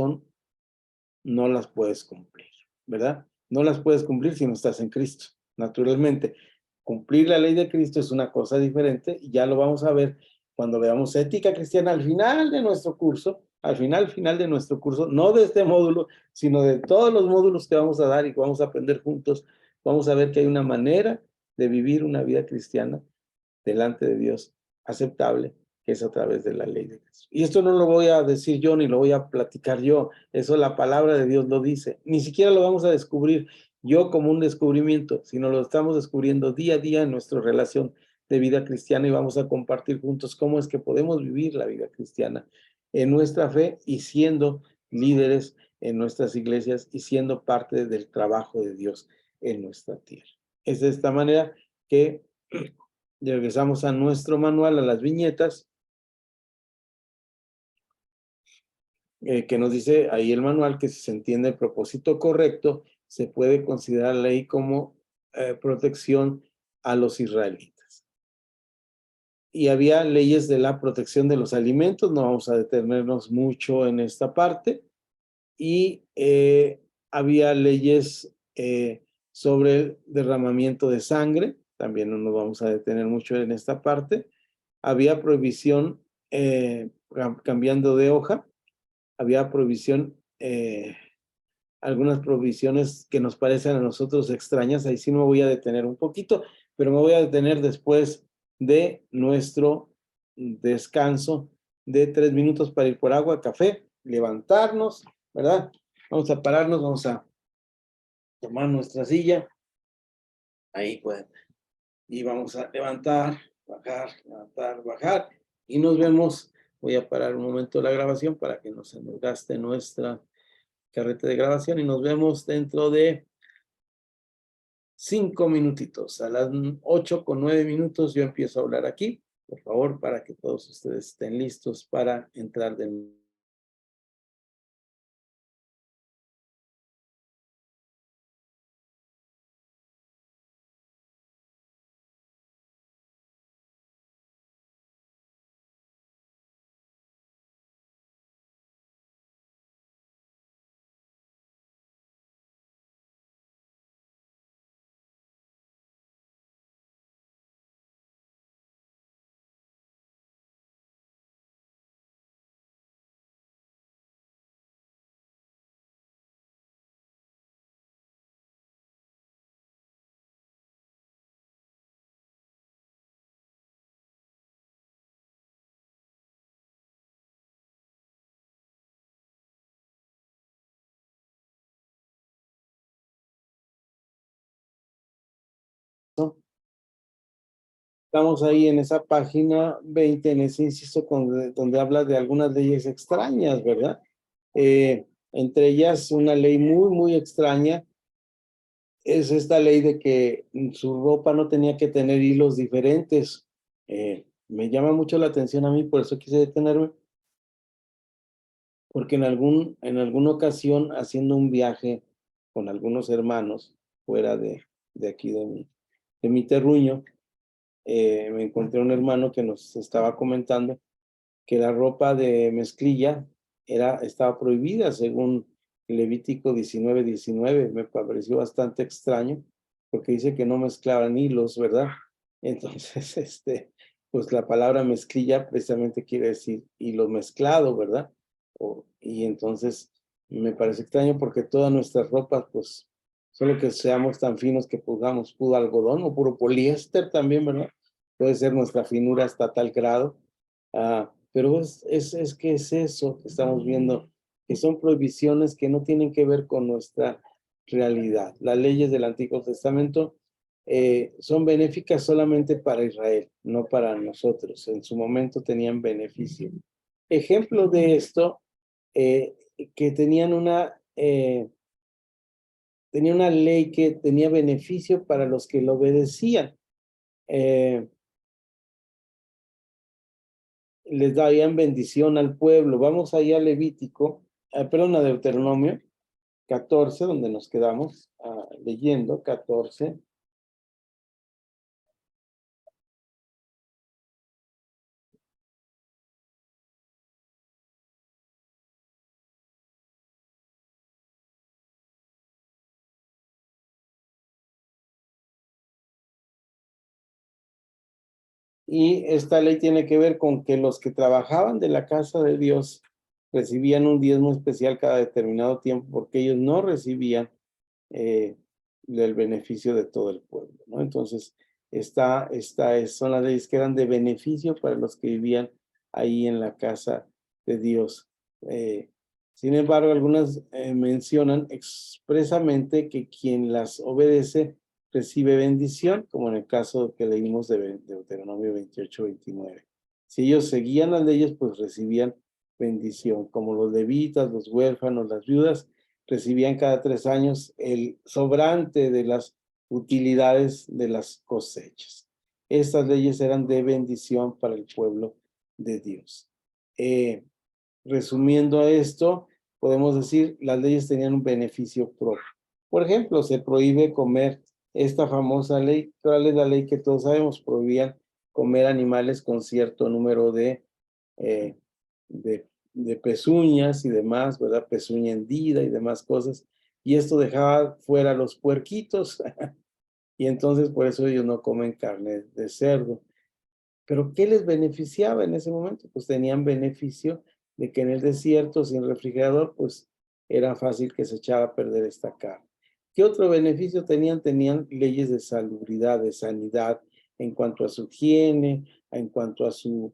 no las puedes cumplir, ¿verdad? No las puedes cumplir si no estás en Cristo, naturalmente. Cumplir la ley de Cristo es una cosa diferente y ya lo vamos a ver cuando veamos ética cristiana al final de nuestro curso, al final de nuestro curso, no de este módulo, sino de todos los módulos que vamos a dar y que vamos a aprender juntos. Vamos a ver que hay una manera de vivir una vida cristiana delante de Dios aceptable, que es a través de la ley de Cristo. Y esto no lo voy a decir yo, ni lo voy a platicar yo, eso la palabra de Dios lo dice. Ni siquiera lo vamos a descubrir yo como un descubrimiento, sino lo estamos descubriendo día a día en nuestra relación de vida cristiana y vamos a compartir juntos cómo es que podemos vivir la vida cristiana en nuestra fe y siendo líderes en nuestras iglesias y siendo parte del trabajo de Dios en nuestra tierra. Es de esta manera que regresamos a nuestro manual, a las viñetas, que nos dice ahí el manual que si se entiende el propósito correcto, se puede considerar la ley como protección a los israelitas. Y había leyes de la protección de los alimentos, no vamos a detenernos mucho en esta parte, y había leyes sobre el derramamiento de sangre, también no nos vamos a detener mucho en esta parte. Había prohibición, cambiando de hoja, había prohibición, algunas prohibiciones que nos parecen a nosotros extrañas, ahí sí me voy a detener un poquito, pero me voy a detener después de nuestro descanso de 3 minutos para ir por agua, café, levantarnos, ¿verdad? Vamos a pararnos, vamos a tomar nuestra silla, ahí pueden, y vamos a levantar, bajar, y nos vemos. Voy a parar un momento la grabación para que no se nos gaste nuestra carrete de grabación y nos vemos dentro de 5 minutitos. A las 8:09 yo empiezo a hablar aquí, por favor, para que todos ustedes estén listos para entrar de nuevo. Estamos ahí en esa página 20, en ese inciso donde habla de algunas leyes extrañas, ¿verdad? Entre ellas, una ley muy extraña es esta ley de que su ropa no tenía que tener hilos diferentes. Me llama mucho la atención a mí, por eso quise detenerme, porque en alguna ocasión, haciendo un viaje con algunos hermanos fuera de aquí de mi terruño, me encontré un hermano que nos estaba comentando que la ropa de mezclilla estaba prohibida según Levítico 19:19, me pareció bastante extraño, porque dice que no mezclaban hilos, ¿verdad? Entonces, pues la palabra mezclilla precisamente quiere decir hilo mezclado, ¿verdad? Y entonces me parece extraño porque todas nuestras ropas, pues, solo que seamos tan finos que pongamos puro algodón o puro poliéster también, ¿verdad? Puede ser nuestra finura hasta tal grado. Pero es que es eso que estamos viendo, que son prohibiciones que no tienen que ver con nuestra realidad. Las leyes del Antiguo Testamento son benéficas solamente para Israel, no para nosotros. En su momento tenían beneficio. Ejemplo de esto, que tenía una ley que tenía beneficio para los que lo obedecían. Les darían bendición al pueblo. Vamos allá a Levítico, perdón, a Deuteronomio 14, donde nos quedamos leyendo, 14. Y esta ley tiene que ver con que los que trabajaban de la casa de Dios recibían un diezmo especial cada determinado tiempo, porque ellos no recibían el beneficio de todo el pueblo, ¿no? Entonces, son las leyes que eran de beneficio para los que vivían ahí en la casa de Dios. Sin embargo, algunas mencionan expresamente que quien las obedece recibe bendición, como en el caso que leímos de Deuteronomio 28-29. Si ellos seguían las leyes, pues recibían bendición, como los levitas, los huérfanos, las viudas, recibían cada 3 años el sobrante de las utilidades de las cosechas. Estas leyes eran de bendición para el pueblo de Dios. Resumiendo esto, podemos decir, las leyes tenían un beneficio propio. Por ejemplo, se prohíbe comer esta famosa ley. ¿Cuál es la ley que todos sabemos? Prohibían comer animales con cierto número eh, de pezuñas y demás, ¿verdad? Pezuña hendida y demás cosas. Y esto dejaba fuera los puerquitos. Y entonces por eso ellos no comen carne de cerdo. Pero ¿qué les beneficiaba en ese momento? Pues tenían beneficio de que en el desierto sin refrigerador, pues era fácil que se echara a perder esta carne. ¿Qué otro beneficio tenían? Tenían leyes de salubridad, de sanidad, en cuanto a su higiene, en cuanto a su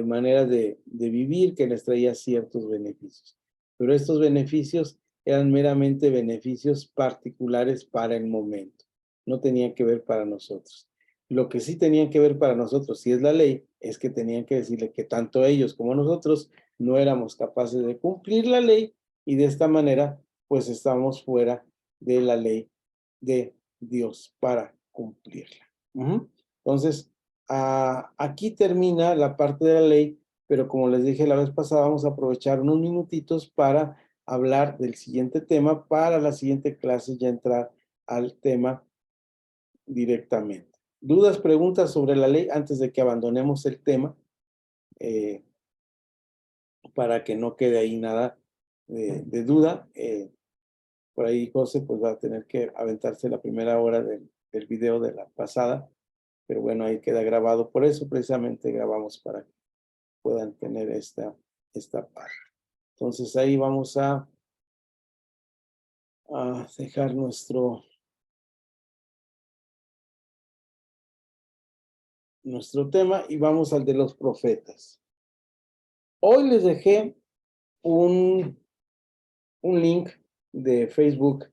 manera de vivir, que les traía ciertos beneficios. Pero estos beneficios eran meramente beneficios particulares para el momento. No tenían que ver para nosotros. Lo que sí tenían que ver para nosotros, si es la ley, es que tenían que decirle que tanto ellos como nosotros no éramos capaces de cumplir la ley y de esta manera, pues estamos fuera de la ley de Dios para cumplirla. Entonces, aquí termina la parte de la ley, pero como les dije la vez pasada, vamos a aprovechar unos minutitos para hablar del siguiente tema, para la siguiente clase ya entrar al tema directamente. ¿Dudas, preguntas sobre la ley antes de que abandonemos el tema? Para que no quede ahí nada de duda. Por ahí José pues va a tener que aventarse la primera hora del video de la pasada, pero bueno, ahí queda grabado. Por eso precisamente grabamos para que puedan tener esta parte. Entonces ahí vamos a dejar nuestro tema y vamos al de los profetas. Hoy les dejé un link de Facebook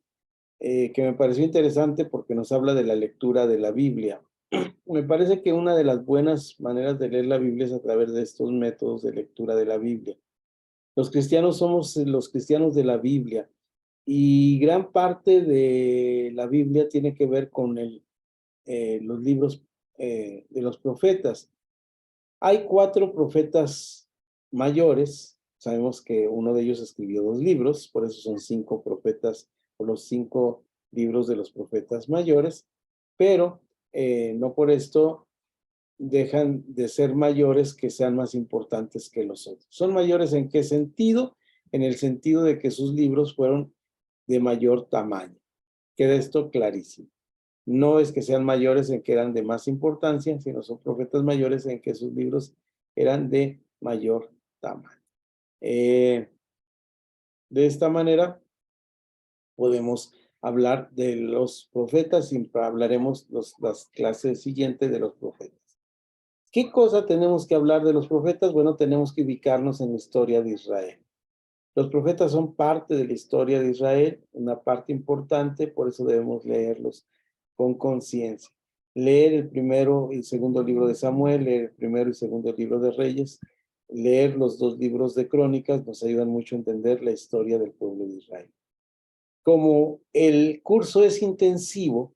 que me pareció interesante porque nos habla de la lectura de la Biblia. Me parece que una de las buenas maneras de leer la Biblia es a través de estos métodos de lectura de la Biblia. Los cristianos somos los cristianos de la Biblia y gran parte de la Biblia tiene que ver con los libros de los profetas. Hay 4 profetas mayores. Sabemos que uno de ellos escribió 2 libros, por eso son 5 profetas, o los 5 libros de los profetas mayores, pero no por esto dejan de ser mayores que sean más importantes que los otros. ¿Son mayores en qué sentido? en el sentido de que sus libros fueron de mayor tamaño. Queda esto clarísimo. No es que sean mayores en que eran de más importancia, sino son profetas mayores en que sus libros eran de mayor tamaño. De esta manera podemos hablar de los profetas y hablaremos las clases siguientes de los profetas. ¿Qué cosa tenemos que hablar de los profetas? Bueno, tenemos que ubicarnos en la historia de Israel. Los profetas son parte de la historia de Israel, una parte importante, por eso debemos leerlos con conciencia. Leer el primero y segundo libro de Samuel, leer el primero y segundo libro de Reyes, leer los dos libros de Crónicas nos ayudan mucho a entender la historia del pueblo de Israel. Como el curso es intensivo,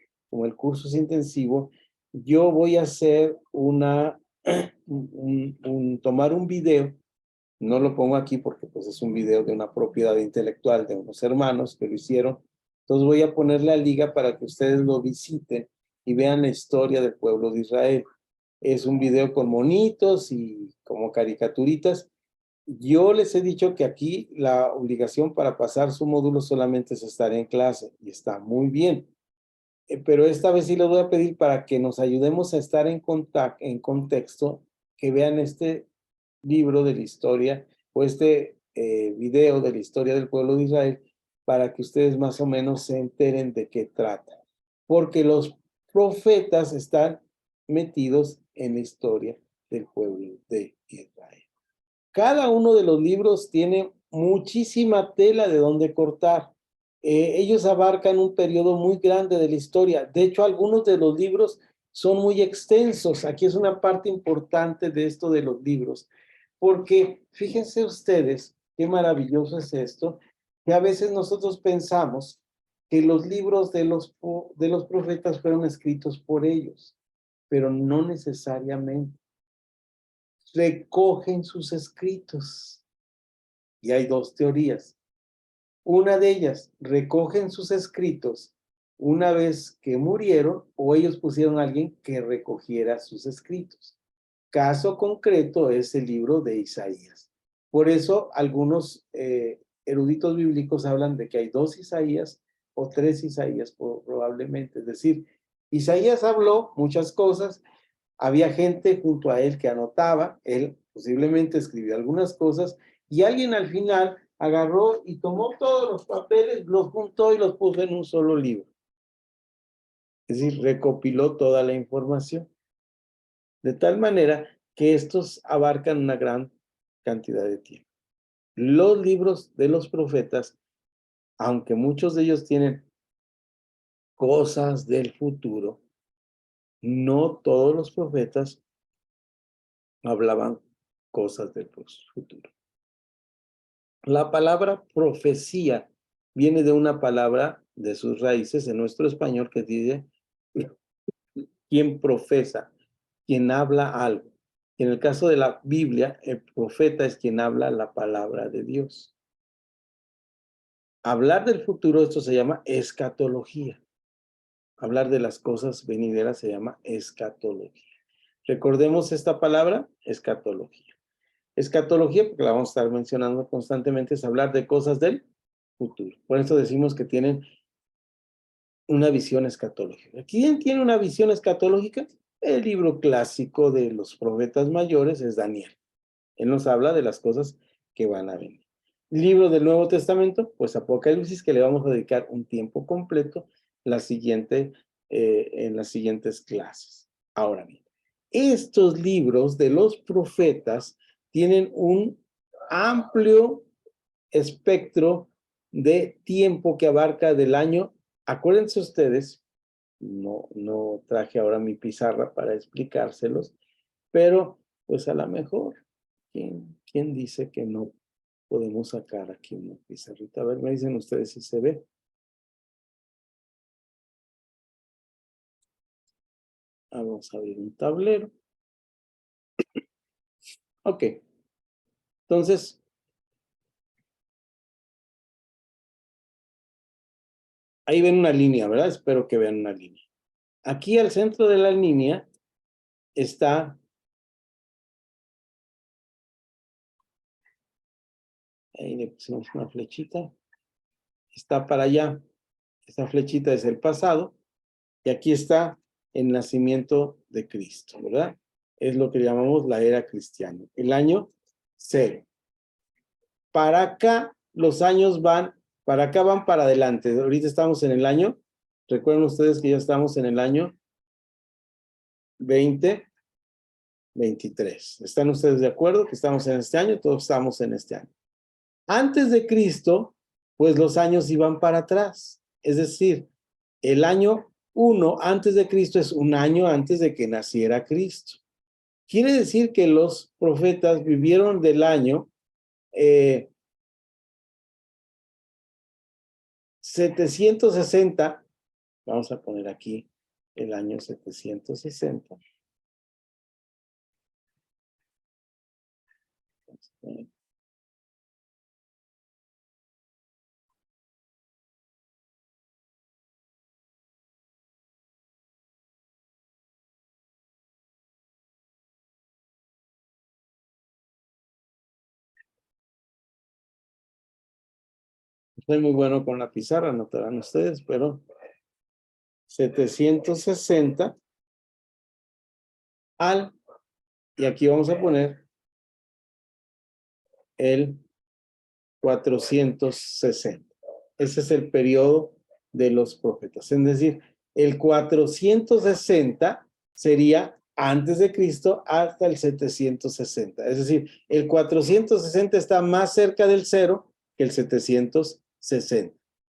yo voy a hacer tomar un video. No lo pongo aquí porque pues es un video de una propiedad intelectual de unos hermanos que lo hicieron. Entonces voy a poner la liga para que ustedes lo visiten y vean la historia del pueblo de Israel. Es un video con monitos y como caricaturitas. Yo les he dicho que aquí la obligación para pasar su módulo solamente es estar en clase y está muy bien. Pero esta vez sí les voy a pedir para que nos ayudemos a estar en contexto, que vean este libro de la historia o este video de la historia del pueblo de Israel para que ustedes más o menos se enteren de qué trata. Porque los profetas están metidos en la historia del pueblo de Israel. Cada uno de los libros tiene muchísima tela de donde cortar. Ellos abarcan un periodo muy grande de la historia. De hecho, algunos de los libros son muy extensos. Aquí es una parte importante de esto de los libros. Porque fíjense ustedes, qué maravilloso es esto, que a veces nosotros pensamos que los libros de los profetas fueron escritos por ellos, pero no necesariamente. Recogen sus escritos. Y hay dos teorías. Una de ellas, recogen sus escritos una vez que murieron o ellos pusieron a alguien que recogiera sus escritos. Caso concreto es el libro de Isaías. Por eso algunos eruditos bíblicos hablan de que hay dos Isaías o tres Isaías probablemente. Es decir, Isaías habló muchas cosas, había gente junto a él que anotaba, él posiblemente escribió algunas cosas y alguien al final agarró y tomó todos los papeles, los juntó y los puso en un solo libro. Es decir, recopiló toda la información. De tal manera que estos abarcan una gran cantidad de tiempo. Los libros de los profetas, aunque muchos de ellos tienen cosas del futuro, no todos los profetas hablaban cosas del futuro. La palabra profecía viene de una palabra de sus raíces en nuestro español que dice quien profesa, quien habla algo. Y en el caso de la Biblia, el profeta es quien habla la palabra de Dios. Hablar del futuro, esto se llama escatología. Hablar de las cosas venideras se llama escatología. Recordemos esta palabra, escatología. Escatología, porque la vamos a estar mencionando constantemente, es hablar de cosas del futuro. Por eso decimos que tienen una visión escatológica. ¿Quién tiene una visión escatológica? El libro clásico de los profetas mayores es Daniel. Él nos habla de las cosas que van a venir. Libro del Nuevo Testamento, pues Apocalipsis, que le vamos a dedicar un tiempo completo en las siguientes clases. Ahora bien, estos libros de los profetas tienen un amplio espectro de tiempo que abarca del año. Acuérdense ustedes, no traje ahora mi pizarra para explicárselos, pero pues a lo mejor, ¿quién dice que no podemos sacar aquí una pizarrita? A ver, me dicen ustedes si se ve. Vamos a abrir un tablero. Ok. Entonces, ahí ven una línea, ¿verdad? Espero que vean una línea. Aquí al centro de la línea está Ahí le pusimos una flechita. Está para allá. Esta flechita es el pasado. Y aquí está el nacimiento de Cristo, ¿verdad? Es lo que llamamos la era cristiana. El año 0. Para acá los años van, para acá van para adelante. Ahorita estamos en el año, recuerden ustedes que ya estamos en el año 2023. ¿Están ustedes de acuerdo que estamos en este año? Todos estamos en este año. Antes de Cristo, pues los años iban para atrás. Es decir, el año 1 antes de Cristo es un año antes de que naciera Cristo. Quiere decir que los profetas vivieron del año 760, vamos a poner aquí el año 760. Soy muy bueno con la pizarra, notarán ustedes, pero 760 y aquí vamos a poner el 460. Ese es el periodo de los profetas. Es decir, el 460 sería antes de Cristo hasta el 760. Es decir, el 460 está más cerca del 0 que el 760.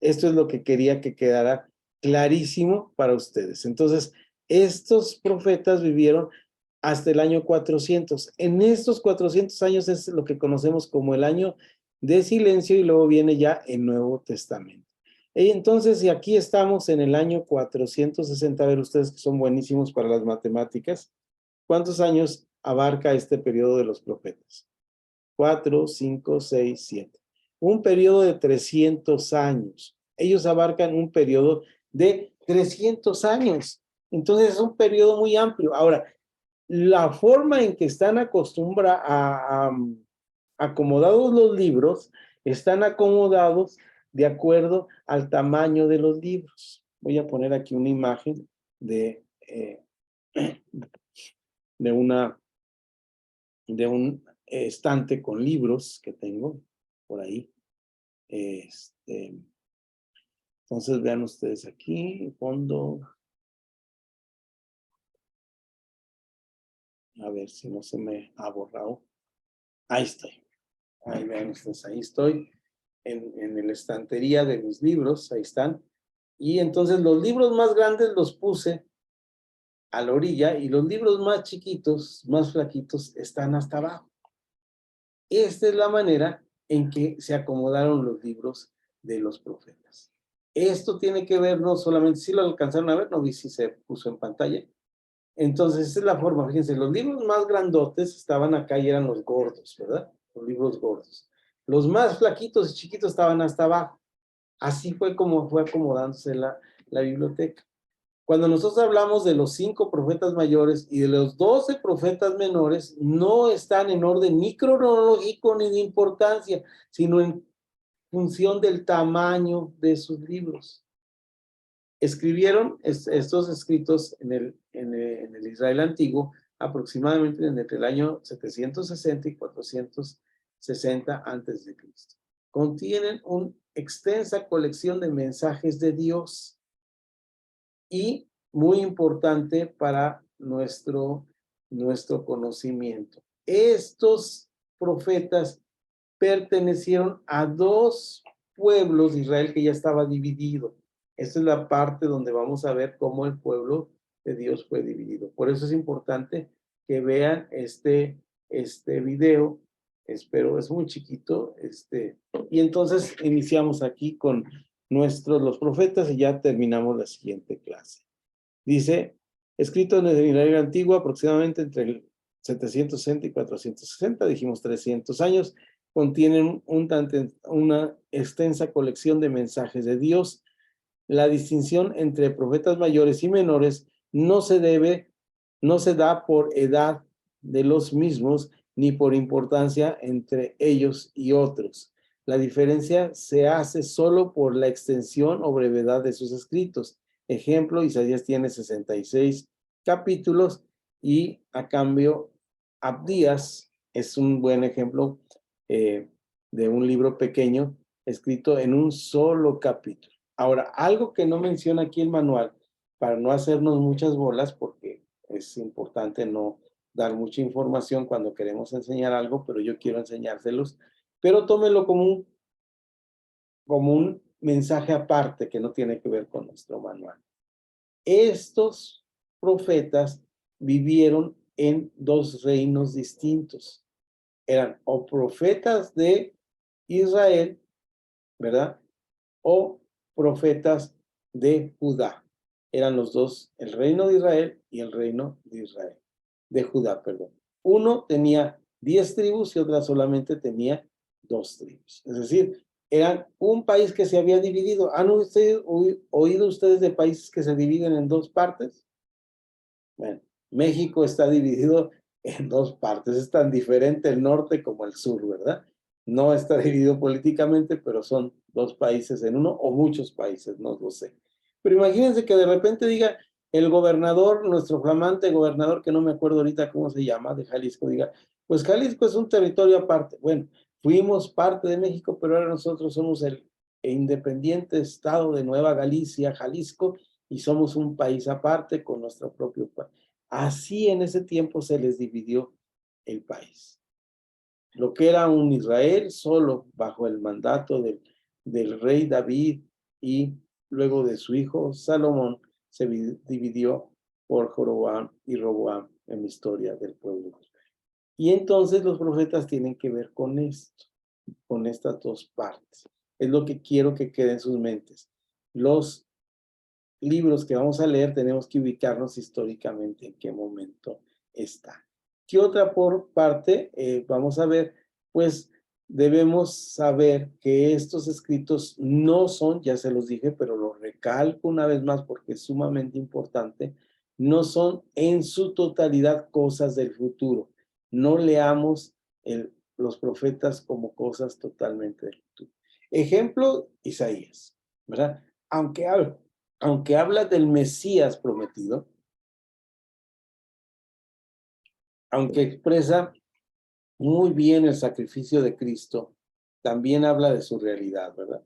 Esto es lo que quería que quedara clarísimo para ustedes. Entonces, estos profetas vivieron hasta el año 400. En estos 400 años es lo que conocemos como el año de silencio y luego viene ya el Nuevo Testamento. Y entonces, y aquí estamos en el año 460, a ver ustedes que son buenísimos para las matemáticas, ¿cuántos años abarca este periodo de los profetas? 4, 5, 6, 7. Un periodo de 300 años. Ellos abarcan un periodo de 300 años. Entonces es un periodo muy amplio. Ahora, la forma en que están acomodados los libros, están acomodados de acuerdo al tamaño de los libros. Voy a poner aquí una imagen de un estante con libros que tengo por ahí. Entonces vean ustedes aquí, fondo. A ver si no se me ha borrado. Ahí estoy. Ahí vean ustedes, ahí estoy en la estantería de mis libros, ahí están. Y entonces los libros más grandes los puse a la orilla y los libros más chiquitos, más flaquitos, están hasta abajo. Esta es la manera en que se acomodaron los libros de los profetas. Esto tiene que ver no solamente, si lo alcanzaron a ver, no vi si se puso en pantalla. Entonces, esa es la forma, fíjense, los libros más grandotes estaban acá y eran los gordos, ¿verdad? Los libros gordos. Los más flaquitos y chiquitos estaban hasta abajo. Así fue como fue acomodándose la biblioteca. Cuando nosotros hablamos de los 5 profetas mayores y de los 12 profetas menores, no están en orden ni cronológico ni de importancia, sino en función del tamaño de sus libros. Escribieron estos escritos en el Israel antiguo aproximadamente entre el año 760 y 460 antes de Cristo. Contienen una extensa colección de mensajes de Dios y muy importante para nuestro conocimiento. Estos profetas pertenecieron a 2 pueblos de Israel que ya estaba dividido. Esta es la parte donde vamos a ver cómo el pueblo de Dios fue dividido. Por eso es importante que vean este video. Espero, es muy chiquito. Y entonces iniciamos aquí con los profetas y ya terminamos la siguiente clase. Dice, escrito en el Israel antiguo aproximadamente entre el 760 y 460, dijimos 300 años, contienen una extensa colección de mensajes de Dios. La distinción entre profetas mayores y menores no se da por edad de los mismos ni por importancia entre ellos y otros. La diferencia se hace solo por la extensión o brevedad de sus escritos. Ejemplo, Isaías tiene 66 capítulos y a cambio Abdías es un buen ejemplo de un libro pequeño escrito en un solo capítulo. Ahora, algo que no menciona aquí el manual, para no hacernos muchas bolas, porque es importante no dar mucha información cuando queremos enseñar algo, pero yo quiero enseñárselos, pero tómelo como un mensaje aparte que no tiene que ver con nuestro manual. Estos profetas vivieron en dos reinos distintos. Eran o profetas de Israel, ¿verdad? O profetas de Judá. Eran los dos, el reino de Israel y el reino de Israel. De Judá, perdón. Uno tenía 10 tribus y otra solamente tenía 2 tribus. Es decir, eran un país que se había dividido. ¿Han oído ustedes de países que se dividen en dos partes? Bueno, México está dividido en dos partes. Es tan diferente el norte como el sur, ¿verdad? No está dividido políticamente, pero son dos países en uno o muchos países, no lo sé. Pero imagínense que de repente diga el gobernador, nuestro flamante gobernador, que no me acuerdo ahorita cómo se llama, de Jalisco, diga, pues Jalisco es un territorio aparte. Bueno, fuimos parte de México, pero ahora nosotros somos el independiente estado de Nueva Galicia, Jalisco, y somos un país aparte con nuestro propio país. Así en ese tiempo se les dividió el país. Lo que era un Israel solo bajo el mandato del rey David y luego de su hijo Salomón se dividió por Joroboam y Roboam en la historia del pueblo de Israel. Y entonces los profetas tienen que ver con esto, con estas dos partes. Es lo que quiero que quede en sus mentes. Los libros que vamos a leer tenemos que ubicarnos históricamente en qué momento está. ¿Qué otra por parte vamos a ver? Pues debemos saber que estos escritos no son, ya se los dije, pero lo recalco una vez más porque es sumamente importante, no son en su totalidad cosas del futuro. No leamos los profetas como cosas totalmente del futuro. Ejemplo, Isaías, ¿verdad? Aunque habla del Mesías prometido, aunque expresa muy bien el sacrificio de Cristo, también habla de su realidad, ¿verdad?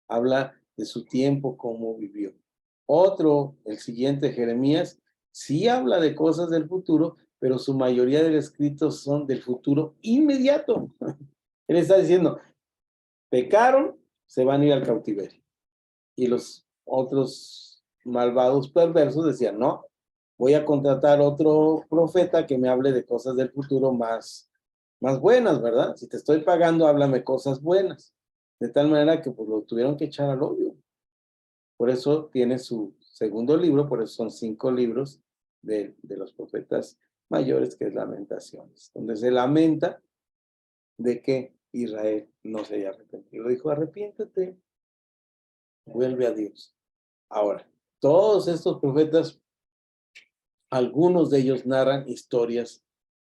Habla de su tiempo, cómo vivió. Otro, el siguiente, Jeremías, sí habla de cosas del futuro, pero su mayoría de los escritos son del futuro inmediato. Él está diciendo, pecaron, se van a ir al cautiverio. Y los otros malvados perversos decían, no, voy a contratar otro profeta que me hable de cosas del futuro más buenas, ¿verdad? Si te estoy pagando, háblame cosas buenas. De tal manera que pues lo tuvieron que echar al hoyo. Por eso tiene su segundo libro, por eso son 5 libros de los profetas mayores, que es Lamentaciones, donde se lamenta de que Israel no se haya arrepentido. Dijo, arrepiéntete, vuelve a Dios. Ahora, todos estos profetas, algunos de ellos narran historias,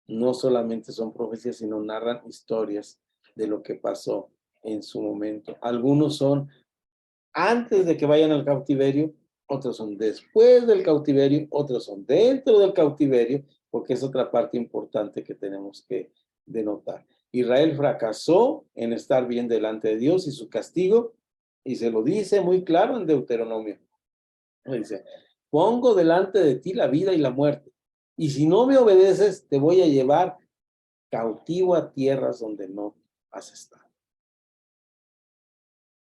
no solamente son profecías, sino narran historias de lo que pasó en su momento. Algunos son antes de que vayan al cautiverio, otros son después del cautiverio, otros son dentro del cautiverio, porque es otra parte importante que tenemos que denotar. Israel fracasó en estar bien delante de Dios y su castigo, y se lo dice muy claro en Deuteronomio. Dice, pongo delante de ti la vida y la muerte, y si no me obedeces, te voy a llevar cautivo a tierras donde no has estado.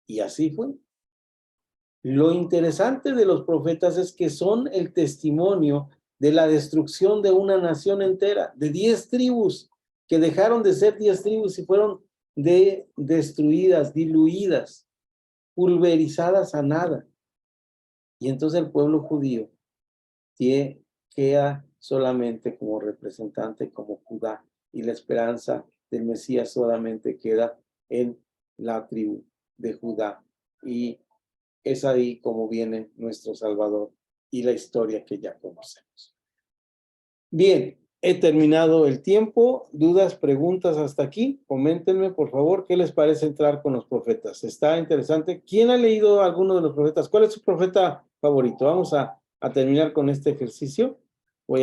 Y así fue. Lo interesante de los profetas es que son el testimonio de la destrucción de una nación entera, de 10 tribus, que dejaron de ser 10 tribus y fueron destruidas, diluidas, pulverizadas a nada. Y entonces el pueblo judío queda solamente como representante, como Judá, y la esperanza del Mesías solamente queda en la tribu de Judá. Y es ahí como viene nuestro Salvador y la historia que ya conocemos. Bien, He terminado el tiempo. ¿Dudas, preguntas hasta aquí? Coméntenme, por favor, ¿qué les parece entrar con los profetas? Está interesante. ¿Quién ha leído alguno de los profetas? ¿Cuál es su profeta favorito? Vamos a terminar con este ejercicio.